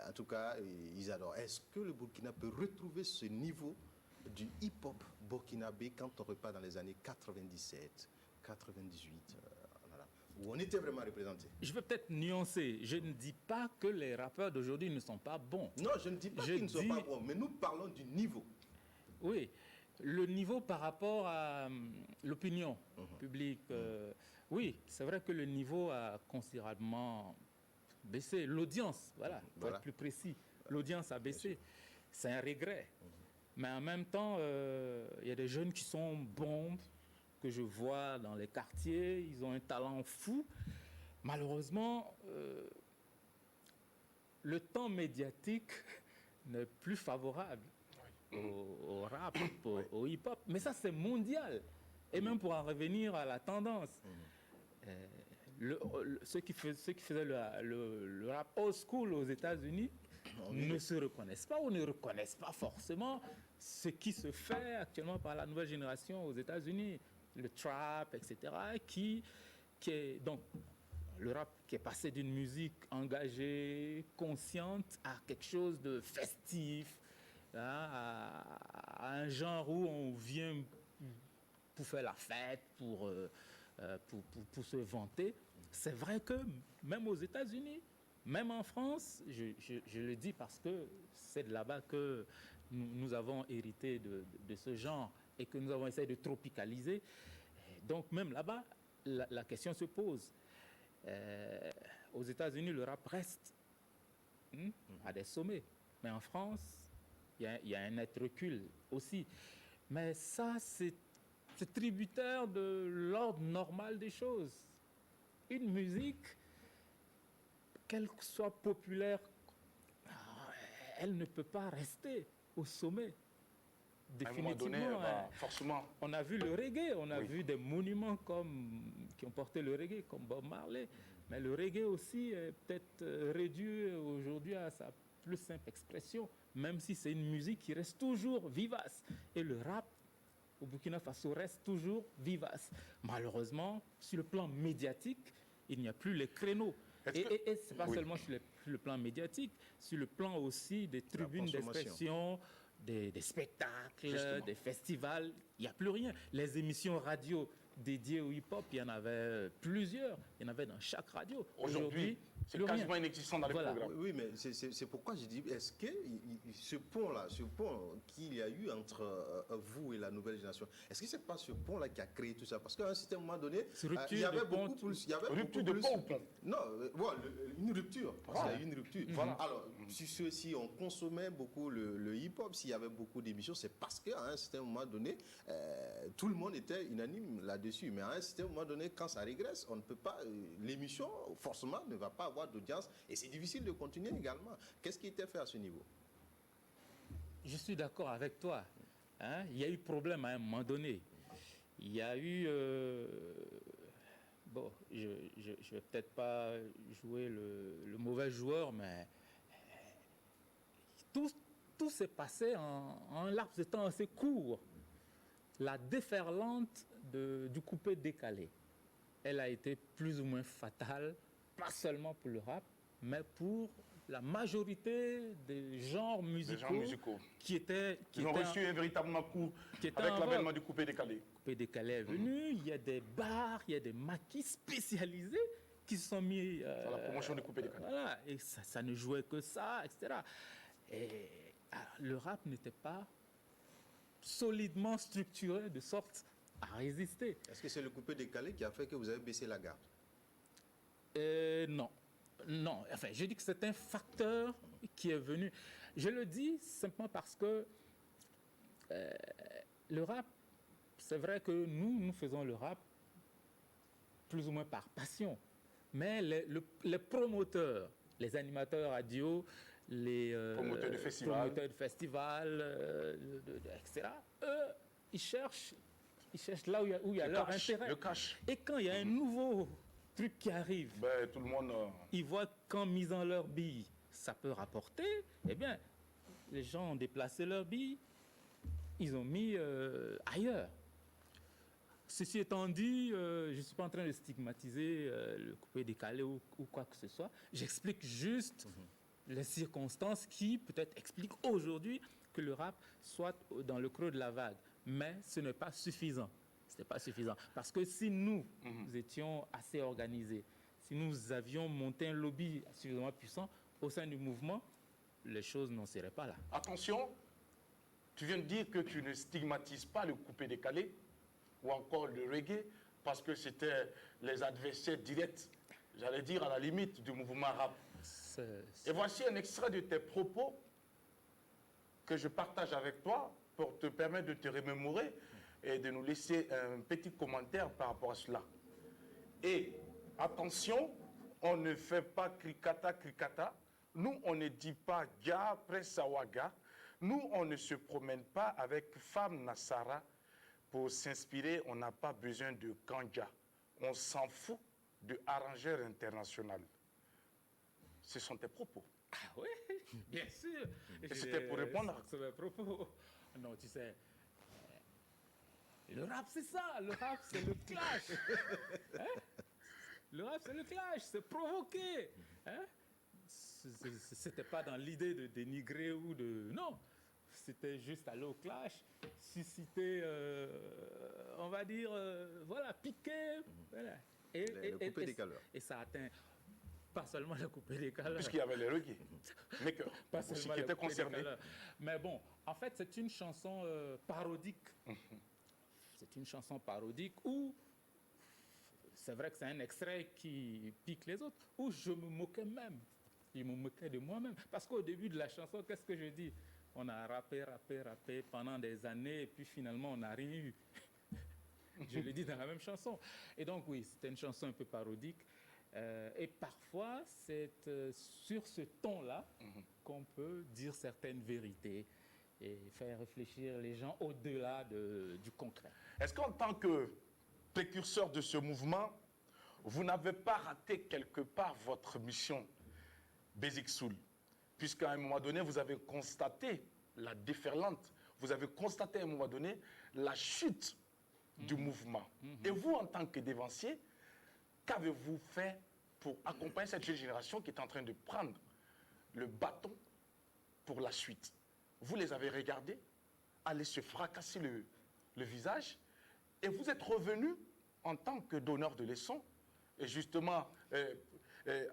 en tout cas, ils adorent. Est-ce que le Burkina peut retrouver ce niveau du hip-hop burkinabé quand on repart dans les années 97, 98 où on était vraiment représenté? Je veux peut-être nuancer. Je ne dis pas que les rappeurs d'aujourd'hui ne sont pas bons. Non, je ne dis pas qu'ils ne sont pas bons, mais nous parlons du niveau. Oui, le niveau par rapport à l'opinion publique. Oui, c'est vrai que le niveau a considérablement baissé. L'audience, voilà, pour être plus précis, l'audience a baissé. C'est un regret. Mais en même temps, il y a des jeunes qui sont bons, que je vois dans les quartiers, ils ont un talent fou. Malheureusement, le temps médiatique n'est plus favorable au rap, au hip-hop. Mais ça, c'est mondial. Et même pour en revenir à la tendance, ceux qui faisaient le rap old school aux États-Unis ne se reconnaissent pas ou ne reconnaissent pas forcément ce qui se fait actuellement par la nouvelle génération aux États-Unis. Le trap, etc., qui est donc le rap qui est passé d'une musique engagée, consciente, à quelque chose de festif, à un genre où on vient pour faire la fête, pour se vanter. C'est vrai que même aux États-Unis, même en France, je le dis parce que c'est de là-bas que nous avons hérité de ce genre et que nous avons essayé de tropicaliser. Donc même là-bas, la question se pose. Aux États-Unis, le rap reste à des sommets. Mais en France, il y a un net recul aussi. Mais ça, c'est tributaire de l'ordre normal des choses. Une musique, qu'elle soit populaire, elle ne peut pas rester au sommet définitivement. Forcément. On a vu le reggae, on a vu des monuments qui ont porté le reggae, comme Bob Marley. Mais le reggae aussi est peut-être réduit aujourd'hui à sa plus simple expression, même si c'est une musique qui reste toujours vivace. Et le rap au Burkina Faso reste toujours vivace. Malheureusement, sur le plan médiatique, il n'y a plus les créneaux. Et ce n'est pas seulement sur le plan médiatique, sur le plan aussi des tribunes d'expression, des spectacles, des festivals, il n'y a plus rien. Les émissions radio dédiées au hip-hop, il y en avait plusieurs. Il y en avait dans chaque radio. Aujourd'hui, c'est quasiment inexistant dans les programmes. Oui, mais c'est pourquoi je dis, est-ce que ce pont-là, ce pont qu'il y a eu entre vous et la nouvelle génération, est-ce que c'est pas ce pont-là qui a créé tout ça? Parce qu'à un certain moment donné, il y avait beaucoup plus... Rupture de pont ou pont? Non, une rupture. Parce qu'il y a eu une rupture. Voilà. Alors, si on consommait beaucoup le hip-hop, s'il y avait beaucoup d'émissions, c'est parce qu'à un certain moment donné, tout le monde était unanime là-dessus. Mais à un certain moment donné, quand ça régresse, on ne peut pas... L'émission, forcément, ne va pas avoir d'audience et c'est difficile de continuer également. Qu'est-ce qui était fait à ce niveau? Je suis d'accord avec toi. Il y a eu problème à un moment donné. Il y a eu... Bon, je ne vais peut-être pas jouer le mauvais joueur, mais tout s'est passé en un laps de temps assez court. La déferlante du coupé décalé, elle a été plus ou moins fatale, pas seulement pour le rap, mais pour la majorité des genres musicaux qui ont reçu un véritable coup avec l'avènement du coupé décalé. Le coupé décalé est venu, il y a des bars, il y a des maquis spécialisés qui se sont mis... à la promotion du coupé décalé. Voilà, et ça ne jouait que ça, etc. Et le rap n'était pas solidement structuré de sorte à résister. Est-ce que c'est le coupé décalé qui a fait que vous avez baissé la garde? Non. Non, enfin, je dis que c'est un facteur qui est venu. Je le dis simplement parce que le rap, c'est vrai que nous faisons le rap plus ou moins par passion. Mais les promoteurs, les animateurs radio, les promoteurs de festivals, etc., eux, ils cherchent là où il y a leur intérêt. Le cash. Et quand il y a un nouveau truc qui arrive, tout le monde... ils voient qu'en misant leurs billes, ça peut rapporter, eh bien, les gens ont déplacé leurs billes, ils ont mis ailleurs. Ceci étant dit, je ne suis pas en train de stigmatiser le coupé décalé ou quoi que ce soit. J'explique juste les circonstances qui peut-être expliquent aujourd'hui que le rap soit dans le creux de la vague. Mais ce n'est pas suffisant. Ce n'est pas suffisant. Parce que si nous étions assez organisés, si nous avions monté un lobby suffisamment puissant au sein du mouvement, les choses n'en seraient pas là. Attention, tu viens de dire que tu ne stigmatises pas le coupé décalé ou encore le reggae parce que c'était les adversaires directs, j'allais dire à la limite du mouvement rap. Et voici un extrait de tes propos que je partage avec toi pour te permettre de te remémorer et de nous laisser un petit commentaire par rapport à cela. Et attention, on ne fait pas cricata, cricata. Nous, on ne dit pas ga, presawaga. Nous, on ne se promène pas avec femme Nassara pour s'inspirer. On n'a pas besoin de ganja. On s'en fout de arrangeur international. Ce sont tes propos. Ah oui, bien sûr. Et c'était pour répondre. C'est mes propos. Non, tu sais, le rap, c'est ça. Le rap, c'est le clash. Le rap, c'est le clash. C'est provoquer. C'était pas dans l'idée de dénigrer ou de... Non. C'était juste aller au clash, susciter, on va dire, voilà, piquer. Voilà. Et ça atteint pas seulement le coupé décalé. Puisqu'il y avait les reggae, mais que pas aussi qui étaient concernés. Mais bon, en fait, c'est une chanson parodique. C'est une chanson parodique où, c'est vrai que c'est un extrait qui pique les autres, où je me moquais même. Je me moquais de moi-même. Parce qu'au début de la chanson, qu'est-ce que je dis? On a rappé pendant des années et puis finalement, on n'a rien eu. Je le dis dans la même chanson. Et donc, oui, c'était une chanson un peu parodique. Et parfois, c'est sur ce ton-là qu'on peut dire certaines vérités. et faire réfléchir les gens au-delà du concret. Est-ce qu'en tant que précurseur de ce mouvement, vous n'avez pas raté quelque part votre mission Basic Soul? Puisqu'à un moment donné, vous avez constaté la déferlante, vous avez constaté à un moment donné la chute du mouvement. Et vous, en tant que dévancier, qu'avez-vous fait pour accompagner cette jeune génération qui est en train de prendre le bâton pour la suite? Vous les avez regardés aller se fracasser le visage et vous êtes revenu en tant que donneur de leçons et justement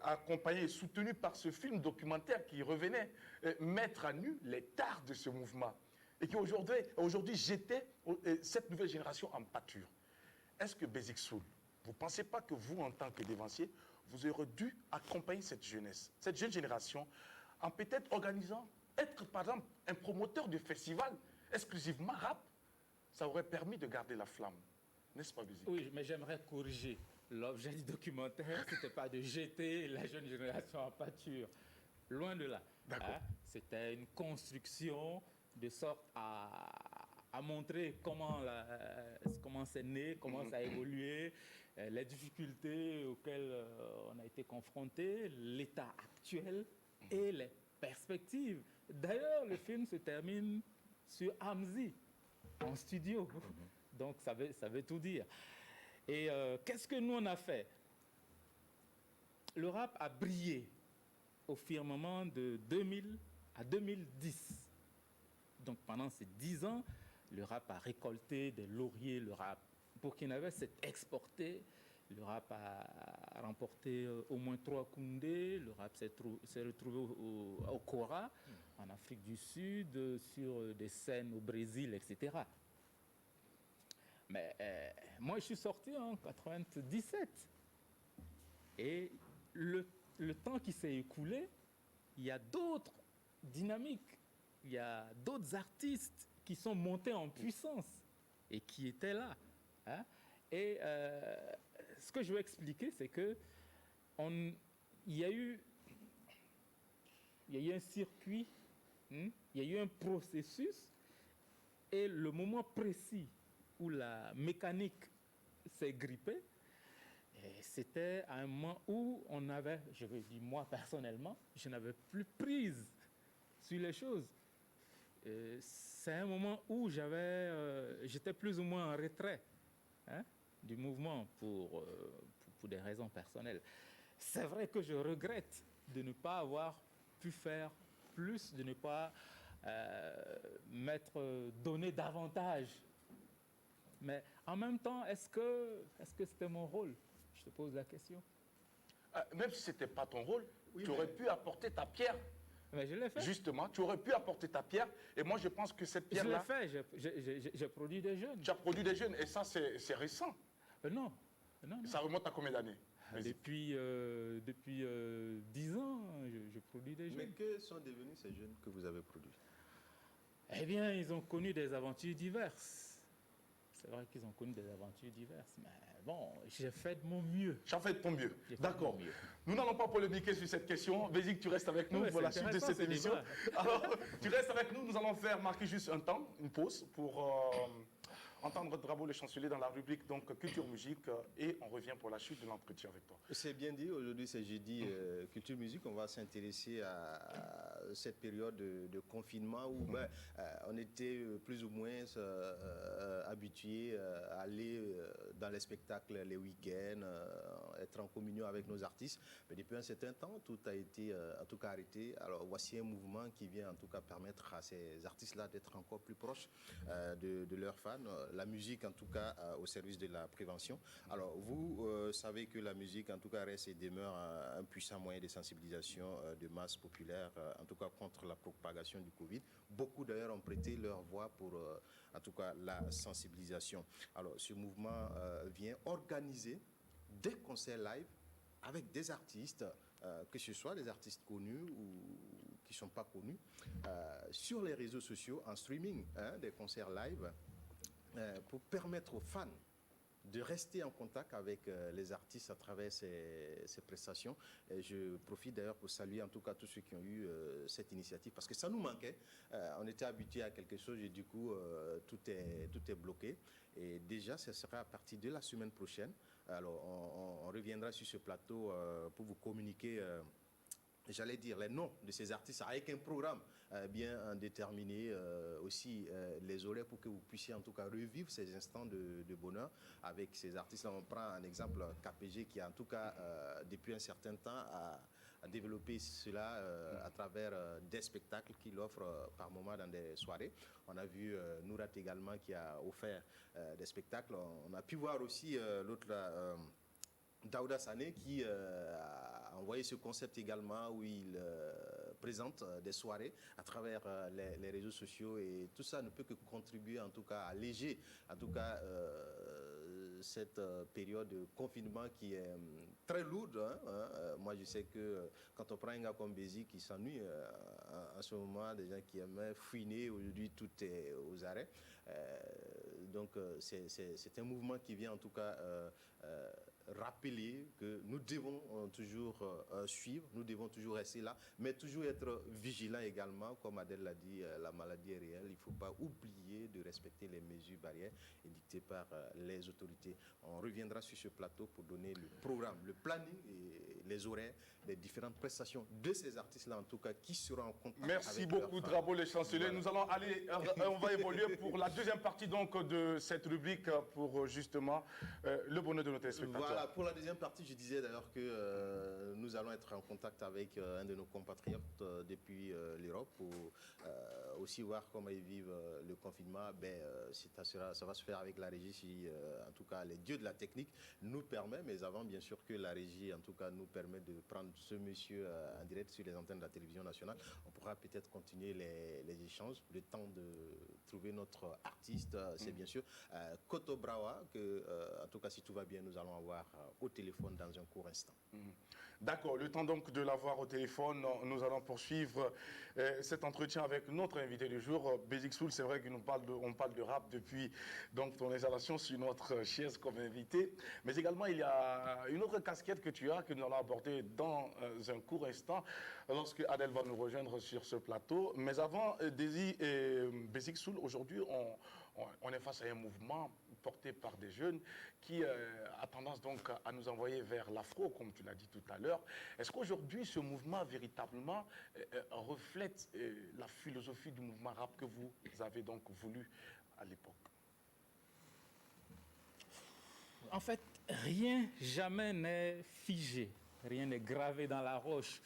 accompagné et soutenu par ce film documentaire qui revenait mettre à nu les tares de ce mouvement et qui aujourd'hui jetait cette nouvelle génération en pâture. Est-ce que Basic Soul, vous ne pensez pas que vous, en tant que dévancier, vous aurez dû accompagner cette jeunesse, cette jeune génération, en peut-être organisant, être par exemple un promoteur de festival exclusivement rap? Ça aurait permis de garder la flamme, n'est-ce pas, Basic? Oui, mais j'aimerais corriger. L'objet du documentaire, ce n'était pas de jeter la jeune génération en pâture. Loin de là. D'accord. C'était une construction de sorte à montrer comment c'est né, comment ça a évolué, les difficultés auxquelles on a été confronté, l'état actuel et les perspectives. D'ailleurs, le film se termine sur Hamzy, en studio. Donc, ça veut tout dire. Et qu'est-ce que nous, on a fait? Le rap a brillé au firmament de 2000 à 2010. Donc, pendant ces 10 ans, le rap a récolté des lauriers, le rap burkinabé s'est exporté, le rap a remporté au moins 3 Koundé, le rap s'est retrouvé au Kora, en Afrique du Sud, sur des scènes au Brésil, etc. Mais moi, je suis sorti en 97. Et le temps qui s'est écoulé, il y a d'autres dynamiques, il y a d'autres artistes qui sont montés en puissance et qui étaient là. Hein? Et ce que je veux expliquer, c'est que il y a eu un circuit, il y a eu un processus, et le moment précis où la mécanique s'est grippée, c'était à un moment où on avait, je veux dire moi personnellement, je n'avais plus prise sur les choses. C'est un moment où j'étais plus ou moins en retrait du mouvement pour des raisons personnelles. C'est vrai que je regrette de ne pas avoir pu faire plus, de ne pas donner davantage. Mais en même temps, est-ce que c'était mon rôle? Je te pose la question. Même si ce n'était pas ton rôle, oui, tu aurais pu apporter ta pierre. Mais je l'ai fait. Justement, tu aurais pu apporter ta pierre. Et moi, je pense que cette pierre-là... Je l'ai fait, j'ai produit des jeunes. Tu as produit des jeunes, et ça, c'est récent. Non. Ça remonte à combien d'années? Depuis 10 ans, je produis des jeunes. Mais que sont devenus ces jeunes que vous avez produits? Eh bien, ils ont connu des aventures diverses. C'est vrai qu'ils ont connu des aventures diverses, mais bon, j'ai fait de mon mieux. J'ai fait de ton mieux. D'accord. Nous n'allons pas polémiquer sur cette question. Basic, tu restes avec nous pour la suite de cette émission. Alors, tu restes avec nous. Nous allons marquer juste un temps, une pause, pour entendre Drabo le chancelier dans la rubrique donc Culture Musique, et on revient pour la suite de l'entretien avec toi. C'est bien dit. Aujourd'hui, c'est jeudi Culture Musique. On va s'intéresser à cette période de confinement où on était plus ou moins habitués à aller dans les spectacles les week-ends, être en communion avec nos artistes. Mais depuis un certain temps, tout a été en tout cas arrêté. Alors voici un mouvement qui vient en tout cas permettre à ces artistes-là d'être encore plus proches de leurs fans. La musique en tout cas au service de la prévention. Alors vous savez que la musique en tout cas reste et demeure un puissant moyen de sensibilisation de masse populaire, en tout cas contre la propagation du Covid. Beaucoup d'ailleurs ont prêté leur voix pour en tout cas la sensibilisation. Alors ce mouvement vient organiser des concerts live avec des artistes, que ce soit des artistes connus ou qui ne sont pas connus, sur les réseaux sociaux, en streaming, des concerts live, pour permettre aux fans de rester en contact avec les artistes à travers ces prestations. Et je profite d'ailleurs pour saluer en tout cas tous ceux qui ont eu cette initiative, parce que ça nous manquait. On était habitués à quelque chose et du coup, tout est bloqué. Et déjà, ce sera à partir de la semaine prochaine. Alors, on reviendra sur ce plateau pour vous communiquer j'allais dire les noms de ces artistes avec un programme bien déterminé, aussi les horaires pour que vous puissiez en tout cas revivre ces instants de bonheur avec ces artistes. Là, on prend un exemple KPG qui a en tout cas depuis un certain temps a développé cela à travers des spectacles qu'il offre par moment dans des soirées. On a vu Nourat également qui a offert des spectacles. On a pu voir aussi l'autre Daouda Sané qui a envoyé ce concept également où il présente des soirées à travers les réseaux sociaux, et tout ça ne peut que contribuer en tout cas à alléger en tout cas cette période de confinement qui est très lourde. Moi je sais que quand on prend un gars comme Bézi qui s'ennuie en ce moment, des gens qui aimaient fouiner, aujourd'hui tout est aux arrêts. Donc c'est un mouvement qui vient en tout cas rappeler que nous devons toujours suivre, nous devons toujours rester là, mais toujours être vigilants également. Comme Adèle l'a dit, la maladie est réelle, il ne faut pas oublier de respecter les mesures barrières édictées par les autorités. On reviendra sur ce plateau pour donner le programme, le planning et les horaires des différentes prestations de ces artistes-là, en tout cas, qui seront en contact. Merci beaucoup, Drabo, le chancelier. Voilà. Nous allons aller, on va évoluer pour la deuxième partie donc de cette rubrique pour justement le bonheur de nos téléspectateurs. Voilà, pour la deuxième partie, je disais d'ailleurs que nous allons être en contact avec un de nos compatriotes depuis l'Europe pour aussi voir comment ils vivent le confinement. Ça va se faire avec la régie si, en tout cas, les dieux de la technique nous permettent, mais avant, bien sûr, que la régie, en tout cas, nous permet de prendre ce monsieur en direct sur les antennes de la télévision nationale. On pourra peut-être continuer les échanges, le temps de trouver notre artiste. C'est bien sûr Koto Brawa, que, en tout cas, si tout va bien, nous allons avoir au téléphone dans un court instant. D'accord, le temps donc de l'avoir au téléphone, nous allons poursuivre cet entretien avec notre invité du jour, Bézik Soul. C'est vrai qu'on parle de rap depuis donc ton installation sur notre chaise comme invité, mais également il y a une autre casquette que tu as que nous allons aborder dans un court instant lorsque Adèle va nous rejoindre sur ce plateau. Mais avant, Bézik Soul, aujourd'hui on est face à un mouvement porté par des jeunes qui a tendance donc à nous envoyer vers l'afro, comme tu l'as dit tout à l'heure. Est-ce qu'aujourd'hui, ce mouvement véritablement reflète la philosophie du mouvement rap que vous avez donc voulu à l'époque? En fait, rien jamais n'est figé, rien n'est gravé dans la roche.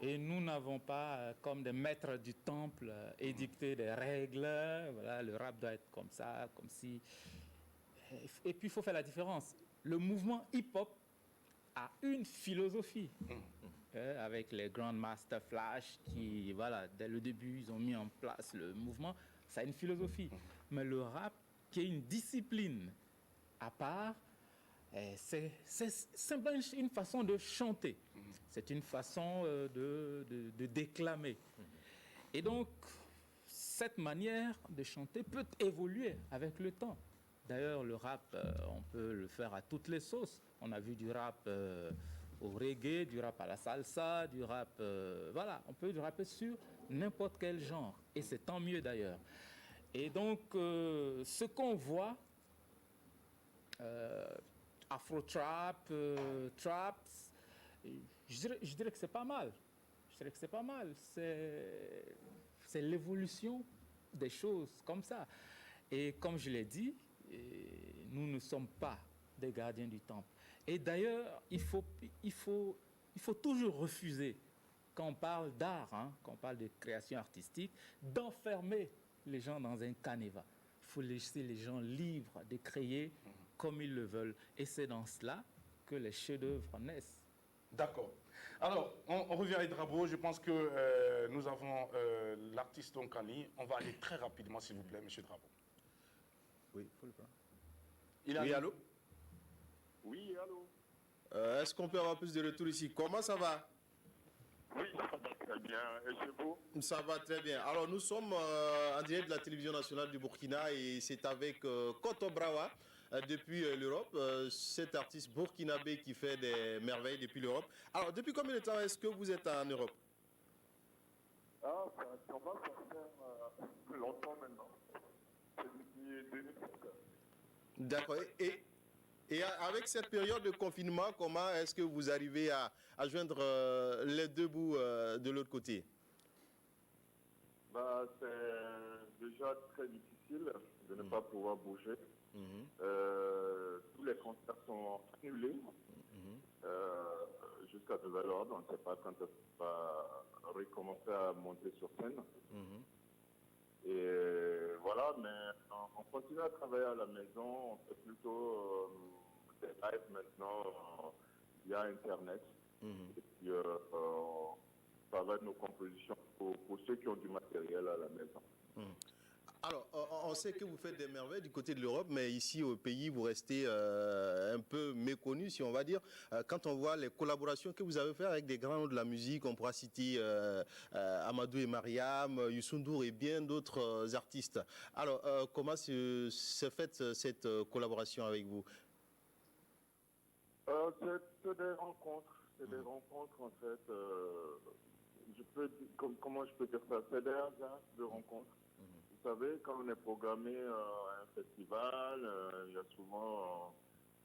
Et nous n'avons pas, comme des maîtres du temple, édicté des règles. Voilà, le rap doit être comme ça, comme si. Et puis, il faut faire la différence. Le mouvement hip-hop a une philosophie. Avec les Grandmaster Flash qui, voilà, dès le début, ils ont mis en place le mouvement. Ça a une philosophie. Mais le rap, qui est une discipline à part, c'est simplement une façon de chanter. C'est une façon de déclamer. Et donc, cette manière de chanter peut évoluer avec le temps. D'ailleurs, le rap, on peut le faire à toutes les sauces. On a vu du rap au reggae, du rap à la salsa, du rap... voilà, on peut rapper sur n'importe quel genre. Et c'est tant mieux d'ailleurs. Et donc, ce qu'on voit... Afro-trap, traps, je dirais que c'est pas mal. Je dirais que c'est pas mal. C'est l'évolution des choses comme ça. Et comme je l'ai dit, nous ne sommes pas des gardiens du temple. Et d'ailleurs, il faut toujours refuser, quand on parle d'art, quand on parle de création artistique, d'enfermer les gens dans un canevas. Il faut laisser les gens libres de créer comme ils le veulent. Et c'est dans cela que les chefs-d'œuvre naissent. D'accord. Alors, on revient à Drabo. Je pense que nous avons l'artiste donc en ligne. On va aller très rapidement, s'il vous plaît, M. Drabo. Oui, il faut le prendre. Oui, allô? Oui, allô. Est-ce qu'on peut avoir plus de retour ici? Comment ça va? Oui, ça va très bien. Et c'est vous? Ça va très bien. Alors, nous sommes en direct de la télévision nationale du Burkina et c'est avec Koto Brawa. depuis l'Europe, cet artiste burkinabé qui fait des merveilles depuis l'Europe. Alors, depuis combien de temps est-ce que vous êtes en Europe? Ah, ça va faire longtemps maintenant. C'est depuis 2005. D'accord. Et avec cette période de confinement, comment est-ce que vous arrivez à joindre les deux bouts de l'autre côté? Bah, c'est déjà très difficile de ne pas pouvoir bouger. Tous les concerts sont annulés jusqu'à nouvel ordre. On ne sait pas quand on va recommencer à monter sur scène. Et voilà, mais on continue à travailler à la maison. On fait plutôt des lives maintenant via Internet. Et puis, on travaille nos compositions pour ceux qui ont du matériel à la maison. Alors, on sait que vous faites des merveilles du côté de l'Europe, mais ici au pays, vous restez un peu méconnu, si on va dire. Quand on voit les collaborations que vous avez faites avec des grands noms de la musique, on pourra citer Amadou et Mariam, Youssou N'Dour et bien d'autres artistes. Alors, comment s'est faite cette collaboration avec vous? C'est des rencontres. C'est des rencontres, en fait. Comment je peux dire ça? C'est des hasards de rencontres. Vous savez, quand on est programmé à un festival, il y a souvent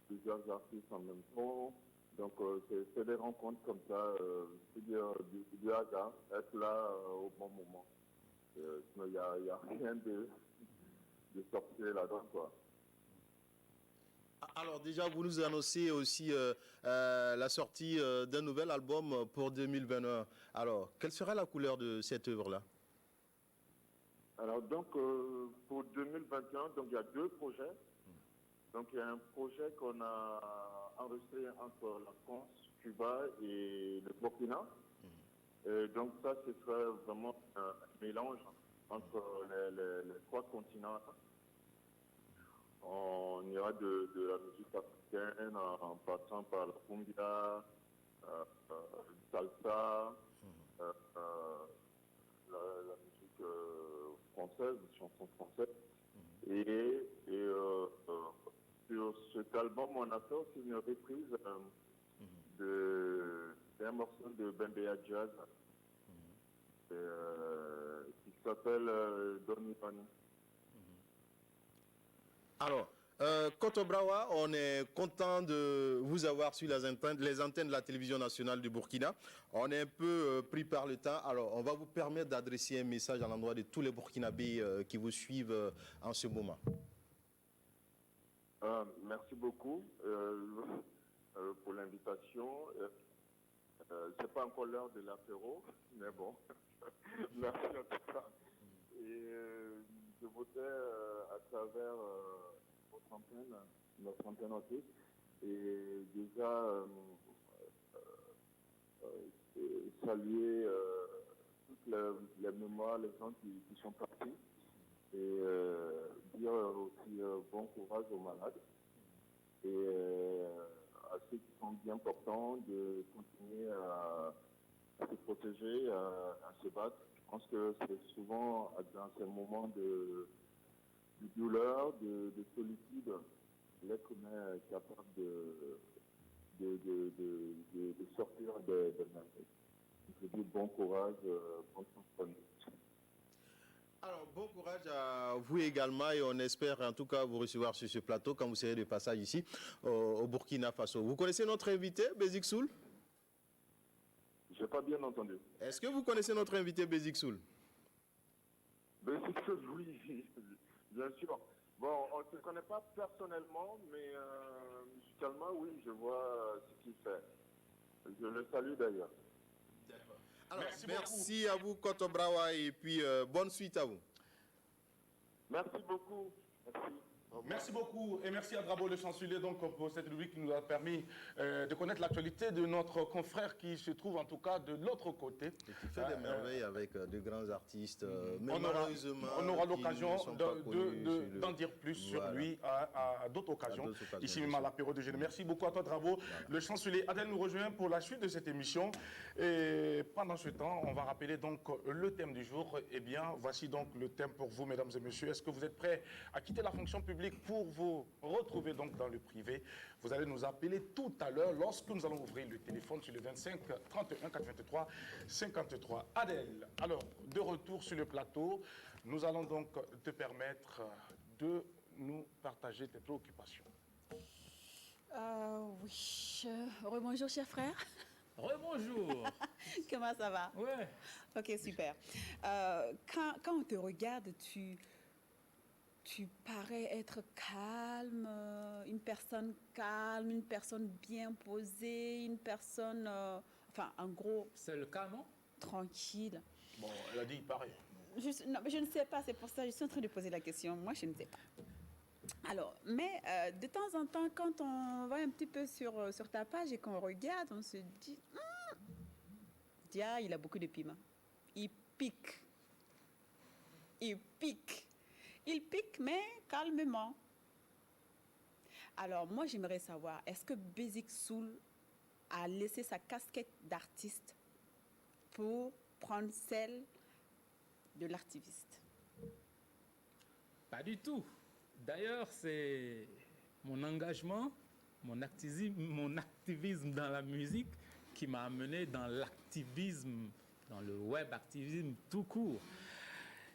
plusieurs artistes en même temps. Donc, c'est des rencontres comme ça, c'est du hasard, être là au bon moment. Sinon, il n'y a rien de sorcier là-dedans, quoi. Alors déjà, vous nous annoncez aussi la sortie d'un nouvel album pour 2021. Alors, quelle sera la couleur de cette œuvre-là? Alors donc, pour 2021, donc, il y a deux projets. Donc il y a un projet qu'on a enregistré entre la France, Cuba et le Burkina. Et donc ça, ce serait vraiment un mélange entre les trois continents. On ira de la musique africaine en passant par la cumbia, salsa, la musique française, les chansons françaises. Et sur cet album, on a fait aussi une reprise d'un morceau de Bembea Jazz qui s'appelle Donny Donny. Alors, Koto Brawa, on est content de vous avoir sur les antennes de la télévision nationale du Burkina. On est un peu pris par le temps. Alors, on va vous permettre d'adresser un message à l'endroit de tous les Burkinabés qui vous suivent en ce moment. Merci beaucoup pour l'invitation. C'est pas encore l'heure de l'apéro, mais bon, merci en tout cas. Et je voudrais à travers notre antenne aussi, et déjà saluer toutes les mémoires, les gens qui sont partis, et dire aussi bon courage aux malades, et à ceux qui sont bien portants de continuer à se protéger, à se battre. Je pense que c'est souvent dans ces moments de douleur, de solitude, l'être humain est capable de sortir de merveilles. Je dis bon courage, bonne chance. Alors, bon courage à vous également, et on espère en tout cas vous recevoir sur ce plateau quand vous serez de passage ici au Burkina Faso. Vous connaissez notre invité, Bézik Soul? Je n'ai pas bien entendu. Est-ce que vous connaissez notre invité, Bézik Soul? Bézik Soul, oui, bien sûr. Bon, on ne se connaît pas personnellement, mais musicalement, oui, je vois ce qu'il fait. Je le salue d'ailleurs. Alors, merci à vous, Koto Brawa, et puis bonne suite à vous. Merci beaucoup. Merci. Merci beaucoup et merci à Drabo le chancelier donc, pour cette rubrique qui nous a permis de connaître l'actualité de notre confrère qui se trouve en tout cas de l'autre côté. Et qui fait des merveilles avec de grands artistes. On aura l'occasion d'en dire plus sur lui à d'autres occasions. Ici même à l'apéro de Génie. Merci beaucoup à toi Drabo. Le chancelier Adel nous rejoint pour la suite de cette émission. Et pendant ce temps, on va rappeler donc le thème du jour. Eh bien, voici donc le thème pour vous, mesdames et messieurs. Est-ce que vous êtes prêts à quitter la fonction publique public pour vous retrouver donc dans le privé. Vous allez nous appeler tout à l'heure lorsque nous allons ouvrir le téléphone sur le 25 31 83 53. Adèle, alors, de retour sur le plateau, nous allons donc te permettre de nous partager tes préoccupations. Oui. Rebonjour, cher frère. Rebonjour. Comment ça va? Ouais. Ok, super. Quand on te regarde, tu parais être calme, une personne bien posée, une personne, enfin, en gros... C'est le cas, non? Tranquille. Bon, elle a dit il paraît. Non, mais je ne sais pas, c'est pour ça que je suis en train de poser la question. Moi, je ne sais pas. Alors, mais de temps en temps, quand on va un petit peu sur ta page et qu'on regarde, on se dit, Dia, il a beaucoup de piment. Il pique. Il pique. Il pique, mais calmement. Alors, moi, j'aimerais savoir, est-ce que Basic Soul a laissé sa casquette d'artiste pour prendre celle de l'artiviste? Pas du tout. D'ailleurs, c'est mon engagement, mon activisme dans la musique qui m'a amené dans l'activisme, dans le web activisme tout court.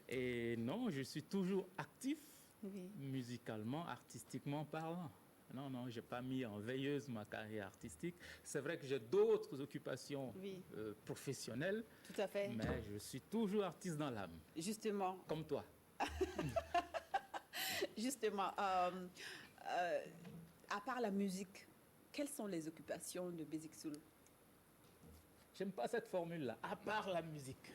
Et non, je suis toujours actif, Oui. musicalement, artistiquement parlant. Non, je n'ai pas mis en veilleuse ma carrière artistique. C'est vrai que j'ai d'autres occupations Oui. Professionnelles. Tout à fait. Mais je suis toujours artiste dans l'âme. Justement. Comme toi. Justement, à part la musique, quelles sont les occupations de Basic Soul? J'aime pas cette formule-là, à part la musique.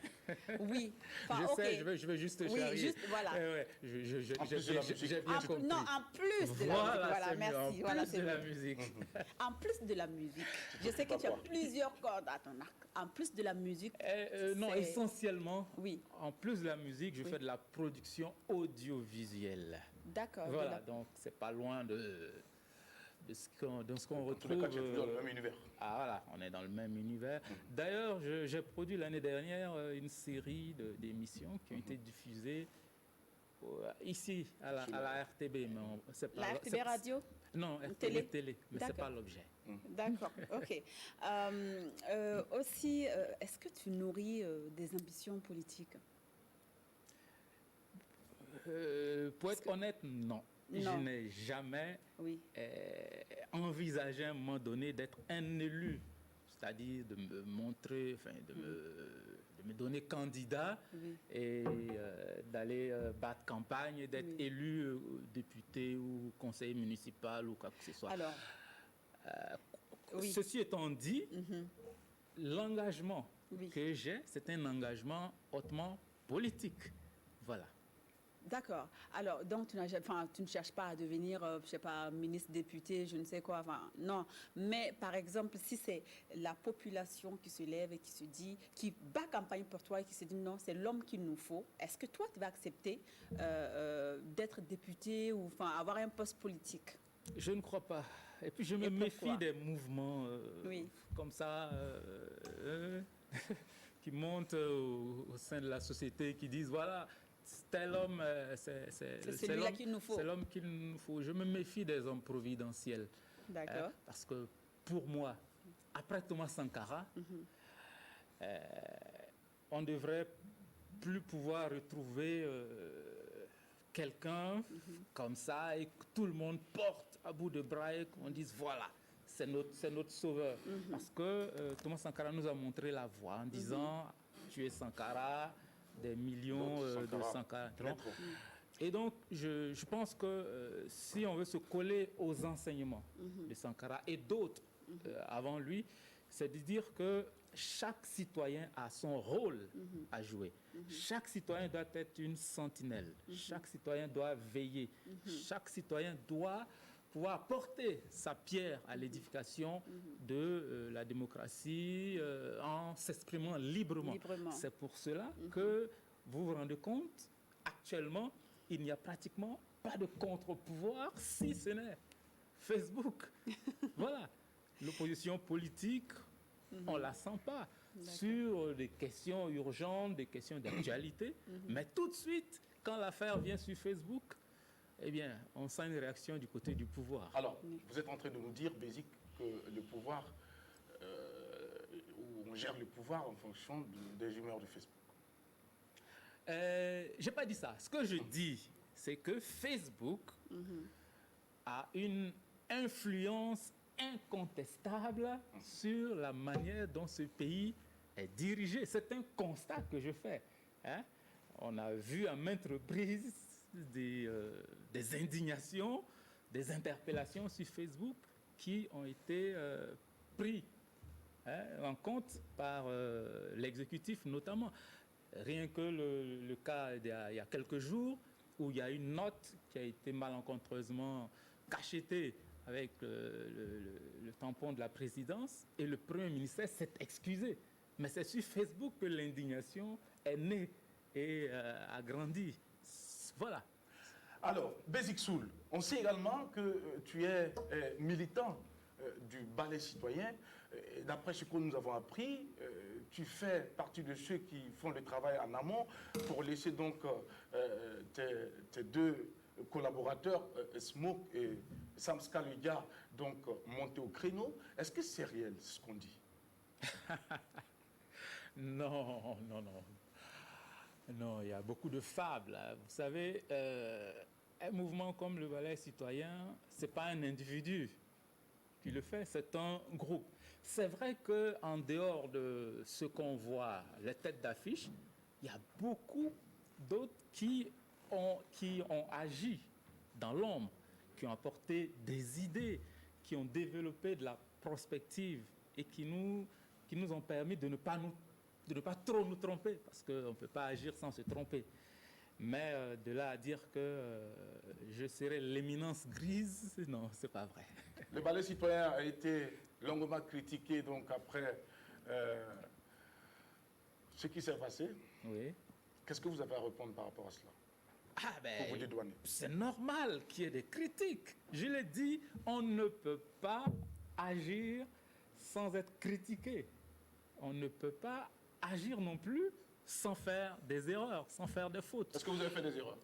Oui. Enfin, je sais, je vais juste te charrier. Oui, juste, voilà. J'ai bien compris. Non, en plus de la musique. Voilà, merci. Voilà, c'est la musique. En plus de la musique. Je sais que tu as plusieurs cordes à ton arc. En plus de la musique. Non, essentiellement. Oui. En plus de la musique, je fais de la production audiovisuelle. D'accord. Voilà, donc c'est pas loin de ce qu'on retrouve. En tous les cas, tu es dans le même univers. Ah voilà, on est dans le même univers. D'ailleurs, j'ai produit l'année dernière une série d'émissions qui ont été diffusées ici, à la RTB. Mais la RTB Radio? Non, RTB Télé, mais ce n'est pas l'objet. D'accord, ok. Aussi, est-ce que tu nourris des ambitions politiques? Pour être honnête, non. Je n'ai jamais envisagé à un moment donné d'être un élu, c'est-à-dire de me montrer, enfin, de me donner candidat et d'aller battre campagne et d'être élu député ou conseiller municipal ou quoi que ce soit. Alors, ceci étant dit, l'engagement que j'ai, c'est un engagement hautement politique. Voilà. D'accord. Alors, donc, tu ne cherches pas à devenir, je ne sais pas, ministre, député, je ne sais quoi. Enfin, non. Mais, par exemple, si c'est la population qui se lève et qui se dit, qui bat campagne pour toi et qui se dit, non, c'est l'homme qu'il nous faut, est-ce que toi, tu vas accepter d'être député ou enfin, avoir un poste politique? Je ne crois pas. Et puis, je me méfie des mouvements comme ça qui montent au sein de la société, qui disent, voilà, tel homme, c'est celui-là qu'il nous faut. C'est l'homme qu'il nous faut. Je me méfie des hommes providentiels. D'accord. Parce que pour moi, après Thomas Sankara, on ne devrait plus pouvoir retrouver quelqu'un comme ça et que tout le monde porte à bout de bras et qu'on dise voilà, c'est notre sauveur. Parce que Thomas Sankara nous a montré la voie en disant tu es Sankara, des millions de Sankara. Et donc, je pense que si on veut se coller aux enseignements de Sankara et d'autres avant lui, c'est de dire que chaque citoyen a son rôle à jouer. Chaque citoyen doit être une sentinelle. Chaque citoyen doit veiller. Chaque citoyen doit pouvoir porter sa pierre à l'édification de la démocratie en s'exprimant librement. C'est pour cela que vous vous rendez compte, actuellement, il n'y a pratiquement pas de contre-pouvoir, si ce n'est Facebook. Voilà. L'opposition politique, on ne la sent pas sur des questions urgentes, des questions d'actualité. Mais tout de suite, quand l'affaire vient sur Facebook, eh bien, on sent une réaction du côté du pouvoir. Alors, vous êtes en train de nous dire, Bézik, que le pouvoir, on gère le pouvoir en fonction des humeurs de Facebook. Je n'ai pas dit ça. Ce que je dis, c'est que Facebook a une influence incontestable sur la manière dont ce pays est dirigé. C'est un constat que je fais. Hein? On a vu à maintes reprises des indignations, des interpellations sur Facebook qui ont été pris en compte par l'exécutif notamment. Rien que le cas il y a quelques jours où il y a une note qui a été malencontreusement cachetée avec le tampon de la présidence et le Premier ministre s'est excusé. Mais c'est sur Facebook que l'indignation est née et a grandi. Voilà. Alors, Bézik Soul, on sait également que tu es militant du ballet citoyen. D'après ce que nous avons appris, tu fais partie de ceux qui font le travail en amont pour laisser donc tes deux collaborateurs, Smoke et Sam Skaluga, donc monter au créneau. Est-ce que c'est réel ce qu'on dit? Non, non, non. Non, il y a beaucoup de fables. Hein. Vous savez, un mouvement comme le ballet citoyen, ce n'est pas un individu qui le fait, c'est un groupe. C'est vrai qu'en dehors de ce qu'on voit, les têtes d'affiche, il y a beaucoup d'autres qui ont agi dans l'ombre, qui ont apporté des idées, qui ont développé de la prospective et qui nous ont permis de ne pas trop nous tromper, parce qu'on ne peut pas agir sans se tromper. Mais de là à dire que je serais l'éminence grise, non, c'est pas vrai. Le ballet citoyen a été longuement critiqué donc après ce qui s'est passé. Oui. Qu'est-ce que vous avez à répondre par rapport à cela? Ah ben, pour vous dédouaner. C'est normal qu'il y ait des critiques. Je l'ai dit, on ne peut pas agir sans être critiqué. On ne peut pas agir non plus sans faire des erreurs, sans faire des fautes. Est-ce que vous avez fait des erreurs?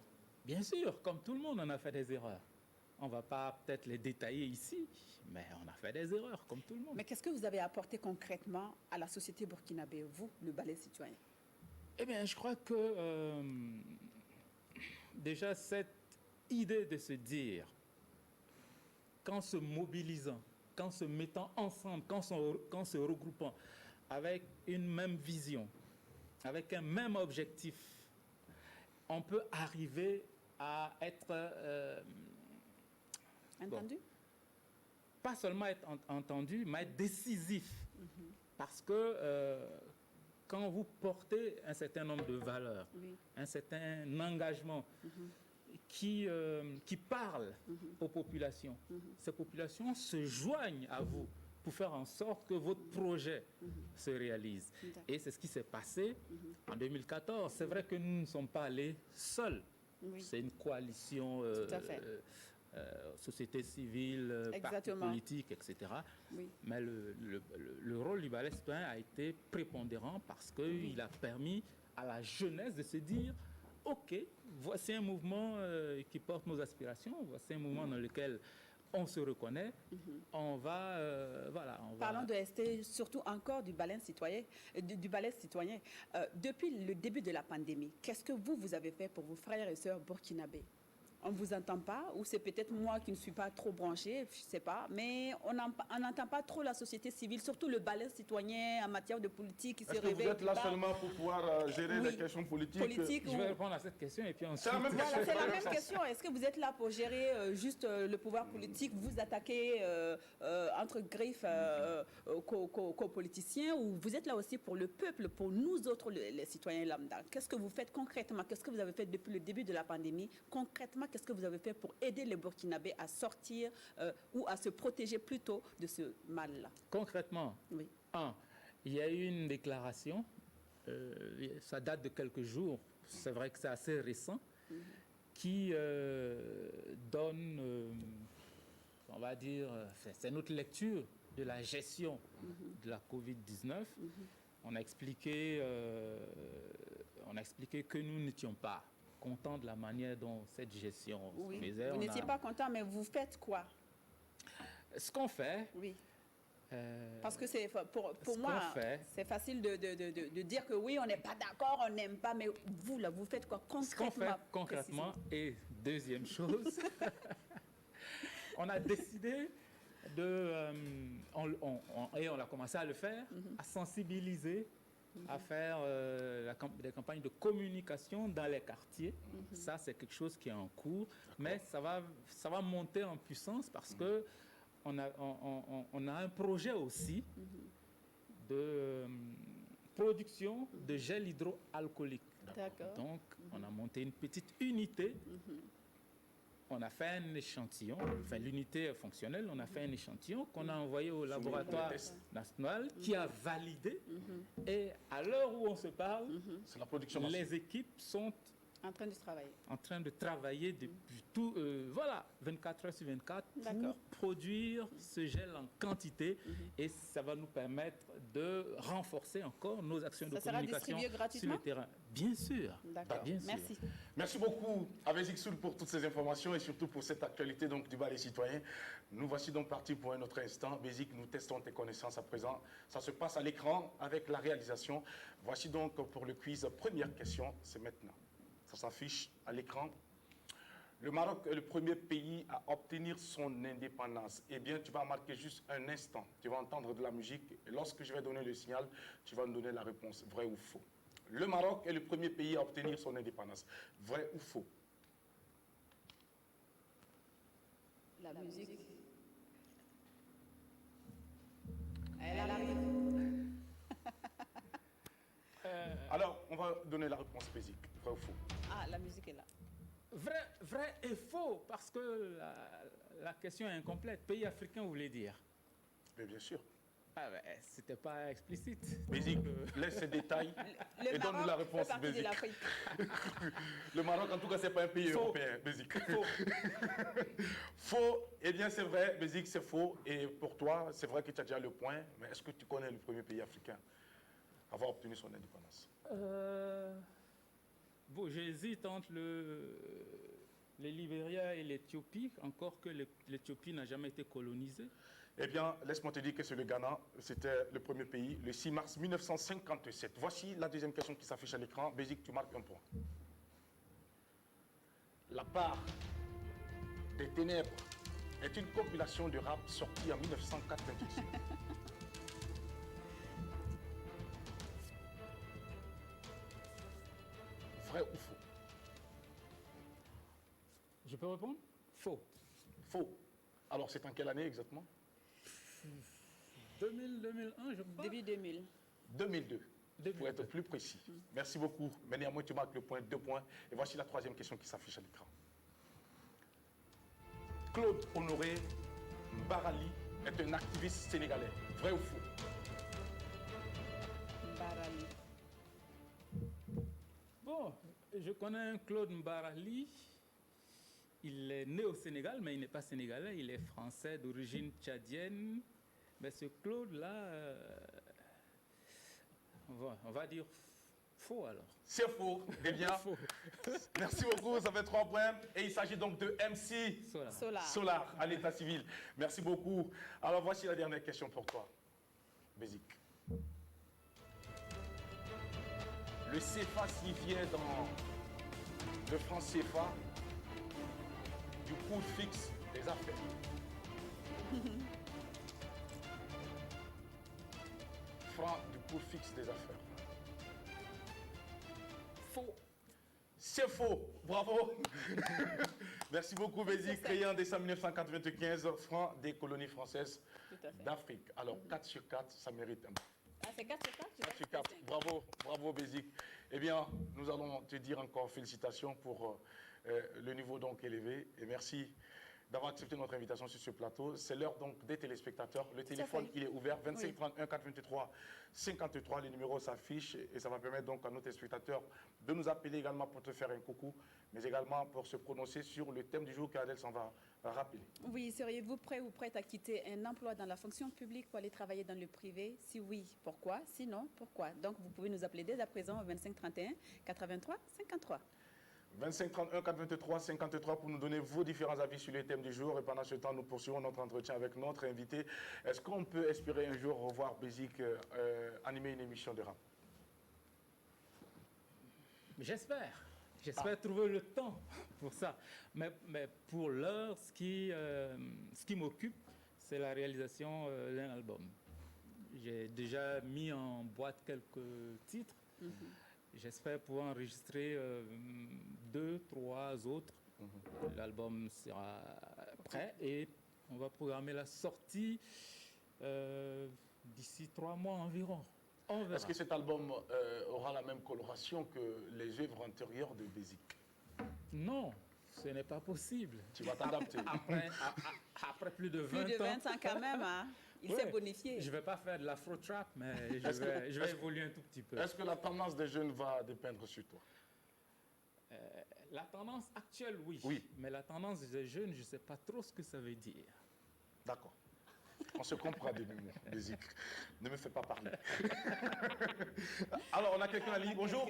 Bien sûr, comme tout le monde, on a fait des erreurs. On ne va pas peut-être les détailler ici, mais on a fait des erreurs, comme tout le monde. Mais qu'est-ce que vous avez apporté concrètement à la société burkinabé, vous, le ballet citoyen? Eh bien, je crois que déjà cette idée de se dire qu'en se mobilisant, qu'en se mettant ensemble, qu'en se regroupant avec une même vision, avec un même objectif, on peut arriver à être entendu? Pas seulement être entendu, mais être décisif. Parce que quand vous portez un certain nombre de valeurs, un certain engagement qui parle aux populations, ces populations se joignent à vous pour faire en sorte que votre projet se réalise. Et c'est ce qui s'est passé en 2014. C'est vrai que nous ne sommes pas allés seuls. C'est une coalition société civile, partis politiques, etc. Mais le rôle du ballet citoyen a été prépondérant parce qu'il a permis à la jeunesse de se dire « Ok, voici un mouvement qui porte nos aspirations, voici un mouvement dans lequel on se reconnaît, on va... Parlons de rester surtout encore du ballet citoyen. Depuis le début de la pandémie, qu'est-ce que vous avez fait pour vos frères et sœurs burkinabés? On ne vous entend pas, ou c'est peut-être moi qui ne suis pas trop branchée, je ne sais pas, mais on n'entend pas trop la société civile, surtout le ballet citoyen en matière de politique qui se réveille. Est-ce que vous êtes là seulement pour pouvoir gérer les questions politiques? Je vais répondre à cette question et puis ensuite... C'est la même question. Est-ce que vous êtes là pour gérer juste le pouvoir politique, vous attaquer entre griffes qu'aux politiciens, ou vous êtes là aussi pour le peuple, pour nous autres, les citoyens lambda? Qu'est-ce que vous faites concrètement? Qu'est-ce que vous avez fait depuis le début de la pandémie? Concrètement, qu'est-ce que vous avez fait pour aider les Burkinabés à sortir ou à se protéger plutôt de ce mal-là? Concrètement, il y a eu une déclaration, ça date de quelques jours, c'est vrai que c'est assez récent, qui donne, on va dire, c'est notre lecture de la gestion de la Covid-19. On a expliqué que nous n'étions pas content de la manière dont cette gestion se faisait. Vous n'étiez pas content, mais vous faites quoi? Ce qu'on fait... Oui. Parce que pour moi, c'est facile de dire que oui, on n'est pas d'accord, on n'aime pas, mais vous, là, vous faites quoi concrètement? Ce qu'on fait concrètement, et deuxième chose, on a décidé et on a commencé à le faire, à sensibiliser, à faire des campagnes de communication dans les quartiers. Ça, c'est quelque chose qui est en cours, mais ça va monter en puissance parce que on a un projet aussi de production de gel hydroalcoolique. Donc, on a monté une petite unité. On a fait un échantillon, enfin l'unité est fonctionnelle, on a fait un échantillon qu'on a envoyé au laboratoire national qui a validé. Et à l'heure où on se parle, la production les équipes sont en train de travailler depuis 24 heures sur 24 pour produire ce gel en quantité et ça va nous permettre de renforcer encore nos actions de communication sur le terrain. Bien sûr. D'accord. Merci. Merci beaucoup à Bézik Soul pour toutes ces informations et surtout pour cette actualité donc, du bal des citoyens. Nous voici donc partis pour un autre instant. Bézik, nous testons tes connaissances à présent. Ça se passe à l'écran avec la réalisation. Voici donc pour le quiz. Première question, c'est maintenant. Ça s'affiche à l'écran. Le Maroc est le premier pays à obtenir son indépendance. Eh bien, tu vas marquer juste un instant. Tu vas entendre de la musique et lorsque je vais donner le signal, tu vas me donner la réponse, vrai ou faux. Le Maroc est le premier pays à obtenir son indépendance. Vrai ou faux? La musique. Elle arrive. Alors, on va donner la réponse basique. Vrai ou faux? Ah, la musique est là. Vrai et faux, parce que la question est incomplète. Pays africain, vous voulez dire? Mais bien sûr. Ah ben, c'était pas explicite. Bézik, laisse ces détails et donne-nous la réponse, Bézik. Le Maroc, en tout cas, c'est pas un pays européen, Bézik. Faux. Faux. Eh bien, c'est vrai, Bézik, c'est faux. Et pour toi, c'est vrai que tu as déjà le point, mais est-ce que tu connais le premier pays africain à avoir obtenu son indépendance? Bon, j'hésite entre le Libéria et l'Éthiopie, encore que l'Éthiopie n'a jamais été colonisée. Eh bien, laisse-moi te dire que c'est le Ghana, c'était le premier pays, le 6 mars 1957. Voici la deuxième question qui s'affiche à l'écran. Bézik, tu marques un point. La part des ténèbres est une compilation de rap sortie en 1998. Vrai ou faux? Je peux répondre? Faux. Faux. Alors, c'est en quelle année exactement? 2001, je crois. Début 2000. 2002. Pour être plus précis. Merci beaucoup. Mais néanmoins, tu marques le point, 2 points. Et voici la troisième question qui s'affiche à l'écran. Claude Honoré Mbarali est un activiste sénégalais. Vrai ou faux? Mbarali. Bon, je connais un Claude Mbarali. Il est né au Sénégal, mais il n'est pas sénégalais. Il est français d'origine tchadienne. Mais ce Claude-là, on va dire faux alors. C'est faux. Eh bien, faux. Merci beaucoup. Ça fait 3 points. Et il s'agit donc de MC Solar à l'état civil. Merci beaucoup. Alors, voici la dernière question pour toi, Bézik. Le CFA signifiait dans le franc CFA du coût fixe des affaires. Franc du coût fixe des affaires. Faux. C'est faux. Bravo. Merci beaucoup, Bézik. Créé en décembre 1995, franc des colonies françaises d'Afrique. Alors, 4 sur 4, ça mérite un. Ah, c'est 4 sur 4? 4 sur 4. Bravo, bravo, Bézik. Eh bien, nous allons te dire encore félicitations pour le niveau donc élevé. Et merci d'avoir accepté notre invitation sur ce plateau. C'est l'heure donc des téléspectateurs. Le téléphone, il est ouvert, 25 31 423 53. Les numéros s'affichent et ça va permettre donc à nos téléspectateurs de nous appeler également pour te faire un coucou, mais également pour se prononcer sur le thème du jour qu'Adèle s'en va rappeler. Oui, seriez-vous prêt ou prête à quitter un emploi dans la fonction publique pour aller travailler dans le privé? Si oui, pourquoi? Sinon, pourquoi? Donc, vous pouvez nous appeler dès à présent au 25 31 83 53. 25 31 423 53 pour nous donner vos différents avis sur les thèmes du jour. Et pendant ce temps, nous poursuivons notre entretien avec notre invité. Est-ce qu'on peut espérer un jour revoir Bézik animer une émission de rap? J'espère. J'espère trouver le temps pour ça. Mais pour l'heure, ce qui m'occupe, c'est la réalisation d'un album. J'ai déjà mis en boîte quelques titres. J'espère pouvoir enregistrer 2, 3 autres. L'album sera prêt et on va programmer la sortie d'ici 3 mois environ. Est-ce que cet album aura la même coloration que les œuvres antérieures de Bézik? Non, ce n'est pas possible. Tu vas t'adapter. Après plus de 20 ans. Plus de 25 quand même, hein. Il s'est bonifié. Je ne vais pas faire de l'afro-trap, mais je vais évoluer un tout petit peu. Est-ce que la tendance des jeunes va dépendre sur toi? La tendance actuelle, oui. Mais la tendance des jeunes, je ne sais pas trop ce que ça veut dire. D'accord. On se comprend de nous, Bézik. Ne me fais pas parler. Alors, on a quelqu'un à ligne. Bonjour.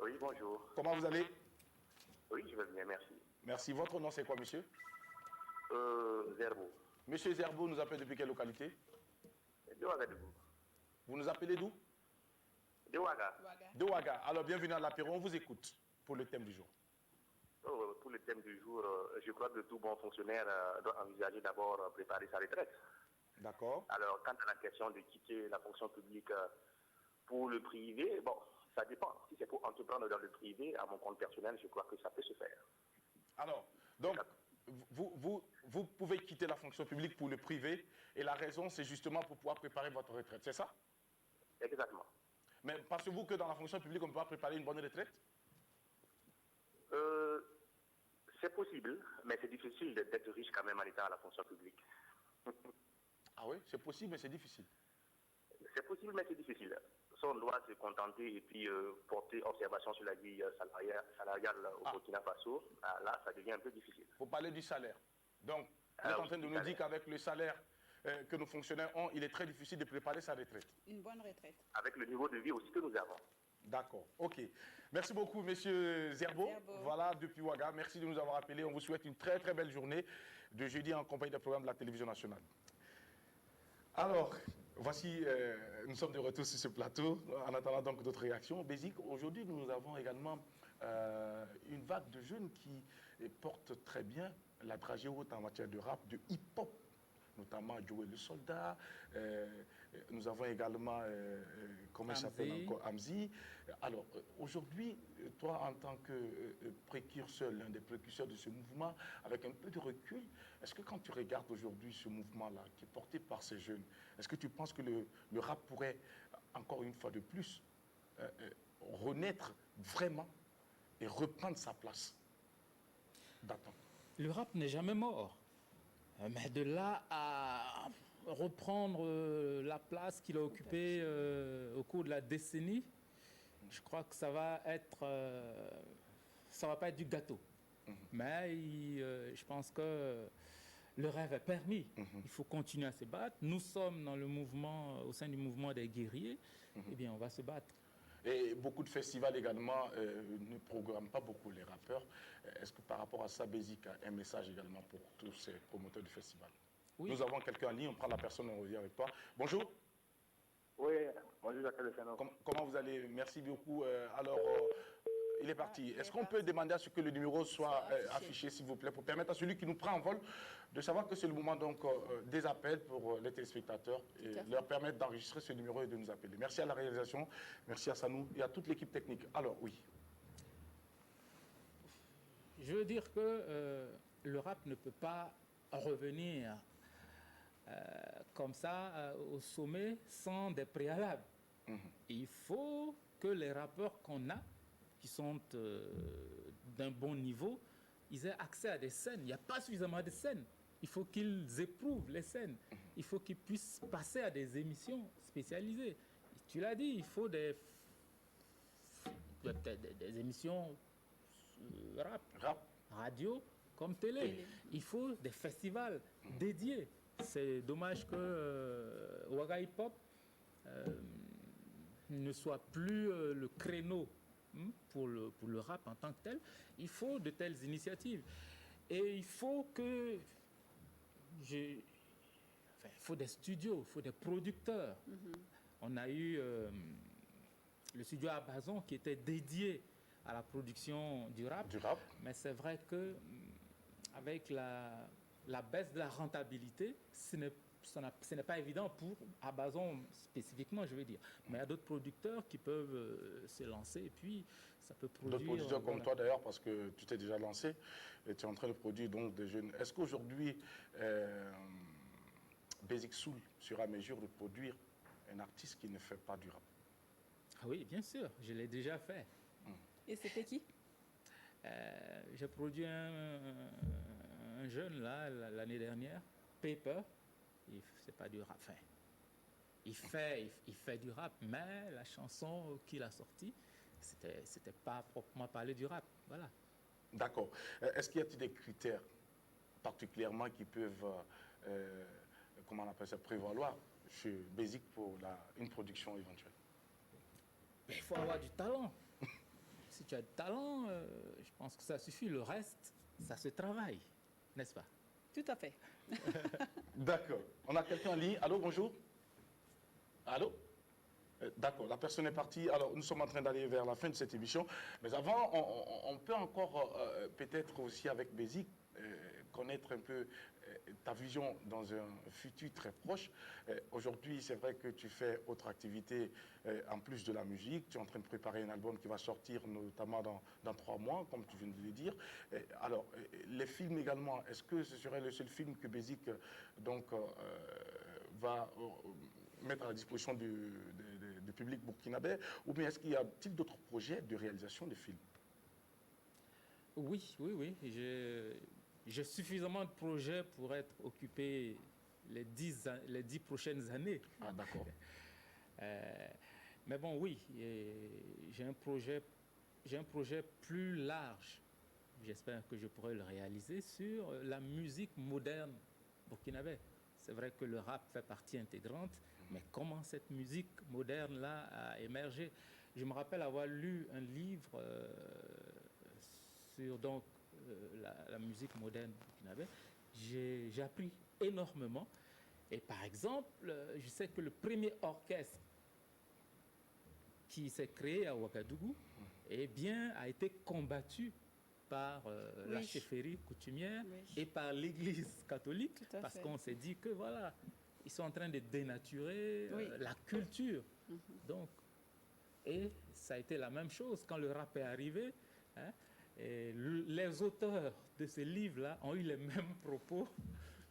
Oui, bonjour. Comment vous allez? Oui, je vais bien, merci. Merci. Votre nom, c'est quoi, monsieur? Zerbo. Monsieur Zerbo nous appelle depuis quelle localité? De Ouagadougou. Vous nous appelez d'où? De Ouaga. De Ouaga. Alors, bienvenue à l'apéro. On vous écoute pour le thème du jour. Pour le thème du jour, je crois que tout bon fonctionnaire doit envisager d'abord préparer sa retraite. D'accord. Alors, quant à la question de quitter la fonction publique pour le privé, bon, ça dépend. Si c'est pour entreprendre dans le privé, à mon compte personnel, je crois que ça peut se faire. Alors, donc, vous pouvez quitter la fonction publique pour le privé, et la raison, c'est justement pour pouvoir préparer votre retraite, c'est ça? Exactement. Mais pensez-vous que dans la fonction publique, on peut pas préparer une bonne retraite? C'est possible, mais c'est difficile d'être riche quand même en étant à la fonction publique. Ah oui, c'est possible, mais c'est difficile. C'est possible, mais c'est difficile. Ça, on doit se contenter et puis porter observation sur la vie salariale au Burkina Faso. Là, ça devient un peu difficile. Vous parlez du salaire. Donc, vous êtes en train de nous dire qu'avec le salaire que nos fonctionnaires ont, il est très difficile de préparer sa retraite. Une bonne retraite. Avec le niveau de vie aussi que nous avons. D'accord, ok. Merci beaucoup, monsieur Zerbo. Voilà, depuis Ouaga. Merci de nous avoir appelés. On vous souhaite une très, très belle journée de jeudi en compagnie des programmes de la télévision nationale. Alors, voici, nous sommes de retour sur ce plateau, en attendant donc d'autres réactions. Bézik, aujourd'hui, nous avons également une vague de jeunes qui portent très bien la dragée haute en matière de rap, de hip-hop, notamment Joey le Soldat. Nous avons également, comment il s'appelle encore, Amzi. Alors, aujourd'hui, toi, en tant que précurseur, l'un des précurseurs de ce mouvement, avec un peu de recul, est-ce que quand tu regardes aujourd'hui ce mouvement-là, qui est porté par ces jeunes, est-ce que tu penses que le rap pourrait, encore une fois de plus, renaître vraiment et reprendre sa place d'attente? Le rap n'est jamais mort. Mais de là à reprendre la place qu'il a occupée au cours de la décennie, je crois que ça va pas être du gâteau. Mais je pense que le rêve est permis. Il faut continuer à se battre. Nous sommes dans le mouvement, au sein du mouvement des guerriers. Eh bien, on va se battre. Et beaucoup de festivals également ne programment pas beaucoup les rappeurs. Est-ce que par rapport à ça, Bézik a un message également pour tous ces promoteurs du festival? Oui. Nous avons quelqu'un en ligne, on prend la personne et on revient avec toi. Bonjour. Oui, bonjour Jacques Alessandro. Comment vous allez? Merci beaucoup. Alors, il est parti. Est-ce qu'on peut demander à ce que le numéro soit affiché, s'il vous plaît, pour permettre à celui qui nous prend en vol de savoir que c'est le moment donc, des appels pour les téléspectateurs et leur permettre d'enregistrer ce numéro et de nous appeler. Merci à la réalisation, merci à Sanou et à toute l'équipe technique. Alors, oui. Je veux dire que le rap ne peut pas revenir comme ça au sommet sans des préalables. Il faut que les rappeurs qu'on a, qui sont d'un bon niveau, ils aient accès à des scènes. Il n'y a pas suffisamment de scènes. Il faut qu'ils éprouvent les scènes. Il faut qu'ils puissent passer à des émissions spécialisées. Tu l'as dit, il faut des émissions rap, radio comme télé. Il faut des festivals dédiés. C'est dommage que Ouaga Hip Hop ne soit plus le créneau pour le rap en tant que tel, il faut de telles initiatives. Et il faut que... il faut des studios, il faut des producteurs. On a eu le studio à Bazon qui était dédié à la production du rap. Mais c'est vrai que avec la baisse de la rentabilité, ce n'est pas évident pour Abazon spécifiquement, je veux dire. Mais il y a d'autres producteurs qui peuvent se lancer et puis ça peut produire... D'autres producteurs comme toi d'ailleurs, parce que tu t'es déjà lancé et tu es en train de produire donc des jeunes. Est-ce qu'aujourd'hui, Basic Soul sera à mesure de produire un artiste qui ne fait pas du rap? Ah oui, bien sûr, je l'ai déjà fait. Et c'était qui? J'ai produit un jeune là l'année dernière, Paper. C'est pas du rap. Enfin, il fait du rap, mais la chanson qu'il a sortie, c'était pas proprement parler du rap. Voilà. D'accord. Est-ce qu'il y a des critères particulièrement qui peuvent, comment on appelle ça, prévaloir chez Basic pour une production éventuelle? Mais il faut avoir du talent. Si tu as du talent, je pense que ça suffit. Le reste, ça se travaille, n'est-ce pas? Tout à fait. D'accord. On a quelqu'un en ligne. Allô, bonjour. Allô? D'accord, la personne est partie. Alors, nous sommes en train d'aller vers la fin de cette émission. Mais avant, on peut encore, peut-être aussi avec Basic, connaître un peu ta vision dans un futur très proche. Aujourd'hui, c'est vrai que tu fais autre activité en plus de la musique. Tu es en train de préparer un album qui va sortir notamment dans 3 mois, comme tu viens de le dire. Alors, les films également, est-ce que ce serait le seul film que Basic donc, va mettre à la disposition du public burkinabé, ou bien est-ce qu'il y a-t-il d'autres projets de réalisation de films? Oui. J'ai suffisamment de projets pour être occupé les 10 prochaines années. Ah, d'accord. Mais bon, oui, j'ai un projet plus large. J'espère que je pourrai le réaliser sur la musique moderne burkinabé. C'est vrai que le rap fait partie intégrante, mais comment cette musique moderne-là a émergé? Je me rappelle avoir lu un livre sur donc, la musique moderne burkinabé. J'ai appris énormément. Et par exemple, je sais que le premier orchestre qui s'est créé à Ouagadougou a été combattu par la chefferie coutumière et par l'Église catholique, parce qu'on s'est dit que voilà, ils sont en train de dénaturer la culture. Donc, et ça a été la même chose quand le rap est arrivé. Hein, et les auteurs de ces livres-là ont eu les mêmes propos.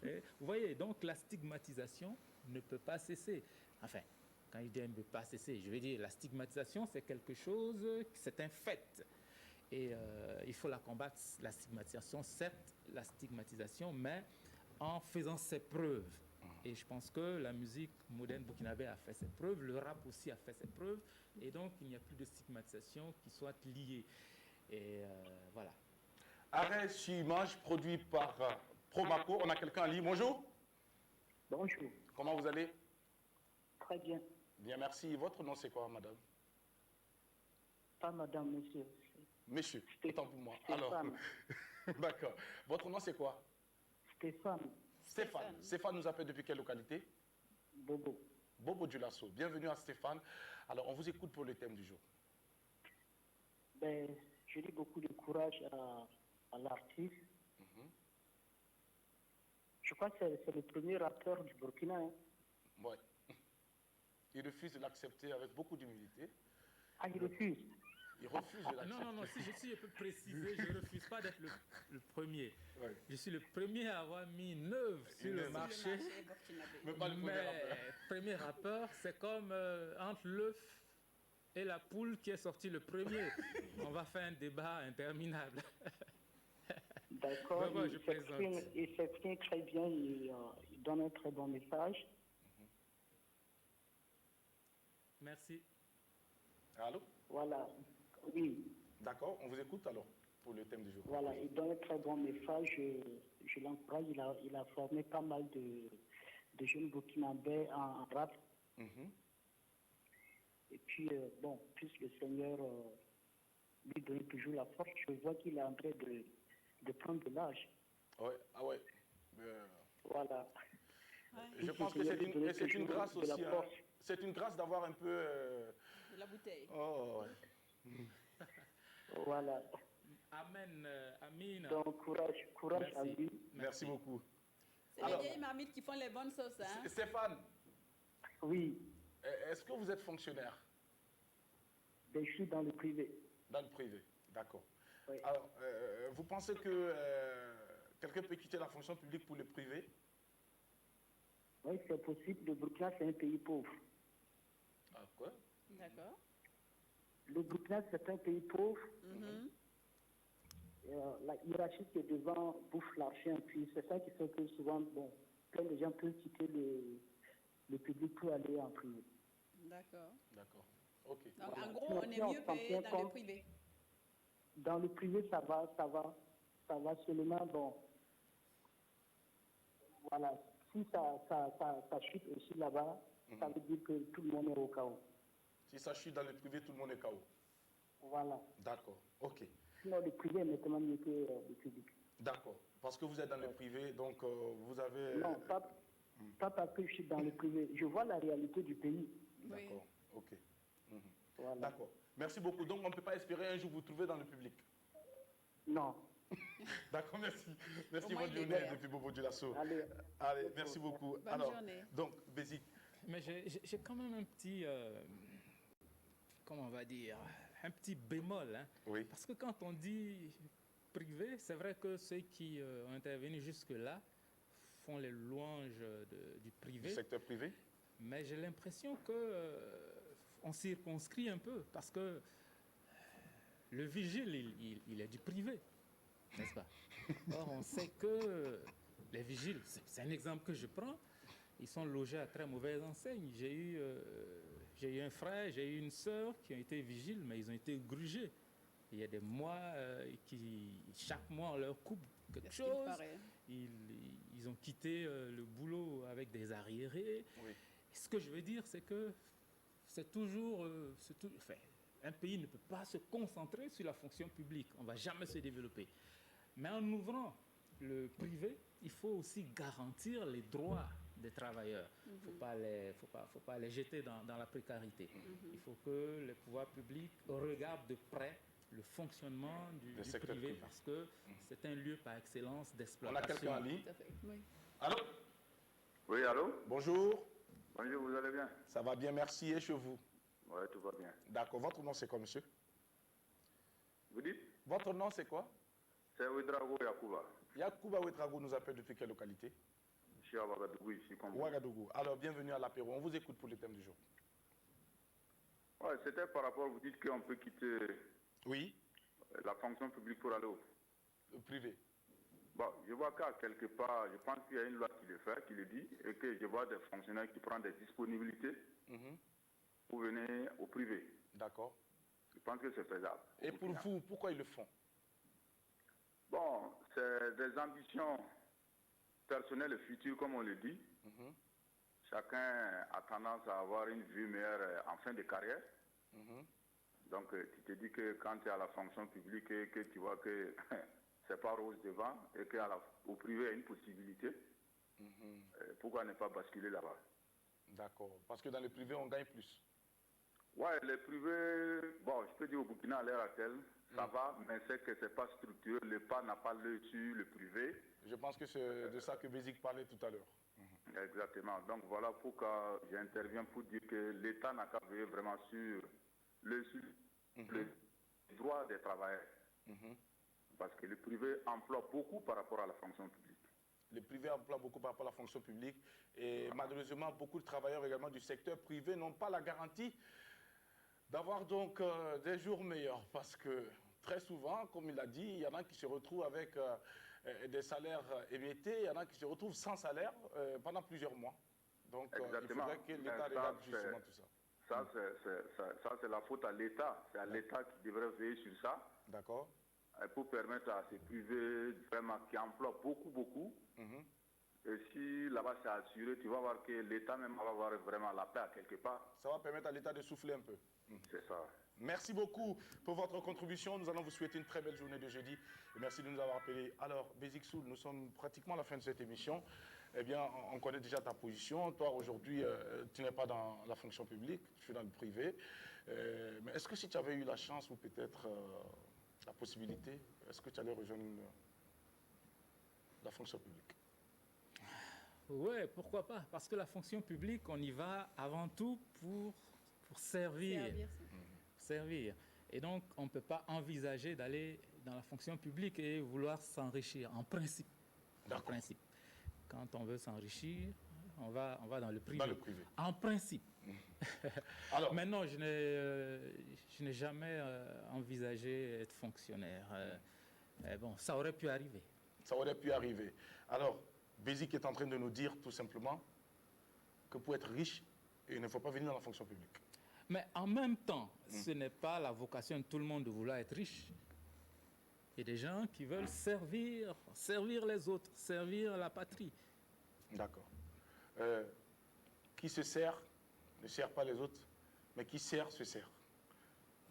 Et vous voyez, donc la stigmatisation ne peut pas cesser. Enfin, quand je dis ne peut pas cesser, je veux dire la stigmatisation, c'est quelque chose, c'est un fait. Et il faut la combattre, la stigmatisation, certes, la stigmatisation, mais en faisant ses preuves. Et je pense que la musique moderne burkinabé a fait ses preuves, le rap aussi a fait ses preuves, et donc il n'y a plus de stigmatisation qui soit liée. Et voilà. Arrêt sur image produit par Promaco. On a quelqu'un en ligne. Bonjour. Bonjour. Comment vous allez? Très bien. Bien, merci. Votre nom, c'est quoi, madame? Pas madame, monsieur. Monsieur, autant pour moi. Alors, d'accord. Votre nom, c'est quoi? Stéphane. Stéphane nous appelle depuis quelle localité? Bobo. Bobo du Lasso. Bienvenue à Stéphane. Alors, on vous écoute pour le thème du jour. Ben, je dis beaucoup de courage à l'artiste. Je crois que c'est le premier rappeur du Burkina. Hein. Oui. Il refuse de l'accepter avec beaucoup d'humilité. Ah, il refuse? Il refuse de l'accepter. Non, si je peux préciser, je ne refuse pas d'être le premier. Ouais. Je suis le premier à avoir mis une œuvre sur le marché. Mais pas le premier rappeur. Premier rappeur, c'est comme entre l'œuf et la poule qui est sorti le premier. On va faire un débat interminable. D'accord, il s'exprime très bien, il donne un très bon message. Merci. Allô? Voilà, oui. D'accord, on vous écoute alors pour le thème du jour. Voilà, il donne un très bon message, je l'encourage, il a formé pas mal de jeunes burkinabés en rap. Et puis, bon, plus le Seigneur lui donner toujours la force. Je vois qu'il est en train de prendre de l'âge. Ouais, ah ouais. Voilà. Je pense que c'est une grâce aussi. Hein. C'est une grâce d'avoir un peu... de la bouteille. Oh, ouais. Voilà. Amen, Amine. Donc, courage à lui. Merci beaucoup. C'est les vieilles marmites qui font les bonnes sauces. Hein? Stéphane. Oui. Est-ce que vous êtes fonctionnaire? Ben, je suis dans le privé. Dans le privé, d'accord. Oui. Alors, vous pensez que quelqu'un peut quitter la fonction publique pour le privé? Oui, c'est possible. Le Burkina, c'est un pays pauvre. Ah, quoi? D'accord. Le Burkina, c'est un pays pauvre. La hiérarchie qui est devant bouffe l'argent. Puis c'est ça qui fait que souvent, plein de gens peuvent quitter le public pour aller en privé. D'accord. D'accord. Ok. Donc, voilà. En gros, on est mieux payé dans le privé. Dans le privé, ça va seulement, voilà. Si ça chute aussi là-bas, ça veut dire que tout le monde est au chaos. Si ça chute dans le privé, tout le monde est KO. Voilà. D'accord, ok. Sinon, le privé est nettement mieux que le public. D'accord. Parce que vous êtes dans le privé, donc vous avez... Non, pas parce que je suis dans le privé. Je vois la réalité du pays. D'accord, ok. Voilà. D'accord. Merci beaucoup. Donc, on ne peut pas espérer un jour vous trouver dans le public? Non. D'accord, merci. Merci, bonne journée depuis Bobo Dioulasso. Allez, merci beaucoup. Bonne journée. Donc, Bézik. Mais j'ai quand même un petit, comment on va dire, un petit bémol. Hein? Oui. Parce que quand on dit privé, c'est vrai que ceux qui ont intervenu jusque-là font les louanges du privé. Du secteur privé. Mais j'ai l'impression que on circonscrit un peu parce que le vigile, il est du privé, n'est-ce pas? Or, on sait que les vigiles, c'est un exemple que je prends, ils sont logés à très mauvaise enseigne. J'ai eu un frère, j'ai eu une sœur qui ont été vigiles, mais ils ont été grugés. Il y a des mois chaque mois, on leur coupe quelque chose. Ils ont quitté le boulot avec des arriérés. Oui. Ce que je veux dire, c'est que c'est toujours... un pays ne peut pas se concentrer sur la fonction publique. On ne va jamais se développer. Mais en ouvrant le privé, il faut aussi garantir les droits des travailleurs. Il ne faut pas les jeter dans la précarité. Il faut que les pouvoirs publics regardent de près le fonctionnement du privé parce que c'est un lieu par excellence d'exploitation. On a quelqu'un en ligne? Oui. Allô? Oui, allô? Bonjour. Bonjour, vous allez bien? Ça va bien, merci. Et chez vous? Oui, tout va bien. D'accord. Votre nom, c'est quoi, monsieur? Vous dites? Votre nom, c'est quoi? C'est Ouedraogo Yakuba. Yakuba Ouedraogo nous appelle depuis quelle localité? Je suis à Ouagadougou, ici, comme vous. Ouagadougou. Alors, bienvenue à l'apéro. On vous écoute pour le thème du jour. Oui, c'était par rapport, vous dites qu'on peut quitter la fonction publique pour aller au privé. Bon, je vois qu'à quelque part, je pense qu'il y a une loi qui le fait, qui le dit, et que je vois des fonctionnaires qui prennent des disponibilités pour venir au privé. D'accord. Je pense que c'est faisable. Et pour vous, pourquoi ils le font? Bon, c'est des ambitions personnelles et futures, comme on le dit. Chacun a tendance à avoir une vue meilleure en fin de carrière. Donc, tu te dis que quand tu es à la fonction publique et que tu vois que c'est pas rose devant et qu'au privé, il y a une possibilité, pourquoi ne pas basculer là-bas? D'accord. Parce que dans le privé, on gagne plus. Ouais, le privé, bon, je peux dire au Burkina à l'heure actuelle, ça va, mais c'est que c'est pas structuré. Le pas n'a pas l'œil sur le privé. Je pense que c'est de ça que Bézik parlait tout à l'heure. Exactement. Donc voilà pourquoi j'interviens pour dire que l'État n'a qu'à veiller vraiment sur le droit des travailleurs. Parce que le privé emploie beaucoup par rapport à la fonction publique. Le privé emploie beaucoup par rapport à la fonction publique. Et malheureusement, beaucoup de travailleurs également du secteur privé n'ont pas la garantie d'avoir donc des jours meilleurs. Parce que très souvent, comme il l'a dit, il y en a qui se retrouvent avec des salaires émiettés, il y en a qui se retrouvent sans salaire pendant plusieurs mois. Donc il faudrait que l'État regarde justement tout ça. Ça, c'est la faute à l'État. C'est à l'État qui devrait veiller sur ça. D'accord. Pour permettre à ces privés vraiment qui emploient beaucoup, Et si là-bas c'est assuré, tu vas voir que l'État même va avoir vraiment la paix à quelque part. Ça va permettre à l'État de souffler un peu. C'est ça. Merci beaucoup pour votre contribution. Nous allons vous souhaiter une très belle journée de jeudi. Et merci de nous avoir appelés. Alors, Basic Soul, nous sommes pratiquement à la fin de cette émission. Eh bien, on connaît déjà ta position. Toi, aujourd'hui, tu n'es pas dans la fonction publique, tu es dans le privé. Mais est-ce que si tu avais eu la chance ou peut-être la possibilité, est-ce que tu allais rejoindre la fonction publique? Oui, pourquoi pas? Parce que la fonction publique, on y va avant tout pour servir. Servir. Et donc, on ne peut pas envisager d'aller dans la fonction publique et vouloir s'enrichir, en principe. En principe. Quand on veut s'enrichir, on va dans le privé. Dans le privé. En principe. Alors, maintenant, je n'ai jamais envisagé être fonctionnaire. Bon, ça aurait pu arriver. Ça aurait pu arriver. Alors, Basic est en train de nous dire tout simplement que pour être riche, il ne faut pas venir dans la fonction publique. Mais en même temps, ce n'est pas la vocation de tout le monde de vouloir être riche. Il y a des gens qui veulent servir les autres, servir la patrie. D'accord. Qui se sert ne sert pas les autres, mais qui sert se sert.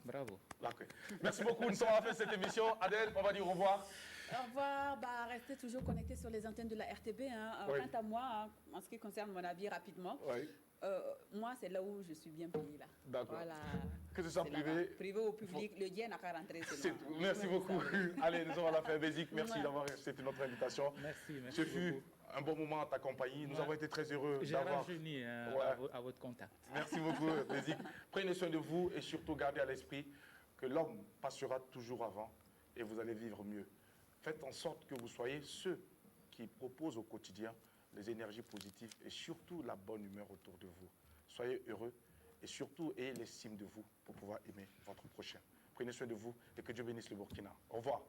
Bravo. Okay. Merci beaucoup. Nous sommes à la fin de cette émission. Adèle, on va dire au revoir. Au revoir. Restez toujours connectés sur les antennes de la RTB. Oui. Quant à moi, en ce qui concerne mon avis, rapidement, oui. Moi, c'est là où je suis bien payée. D'accord. Voilà. Que ce soit privé. Privé ou public, le Dieu n'a qu'à rentrer. Merci beaucoup. Allez, nous sommes à la fin. Basic, merci d'avoir accepté notre invitation. Merci. Ce fut un bon moment à ta compagnie. Nous avons été très heureux d'avoir... J'ai rajeuni à votre contact. Merci beaucoup, Basic. Prenez soin de vous et surtout gardez à l'esprit que l'homme passera toujours avant et vous allez vivre mieux. Faites en sorte que vous soyez ceux qui proposent au quotidien les énergies positives et surtout la bonne humeur autour de vous. Soyez heureux et surtout ayez l'estime de vous pour pouvoir aimer votre prochain. Prenez soin de vous et que Dieu bénisse le Burkina. Au revoir.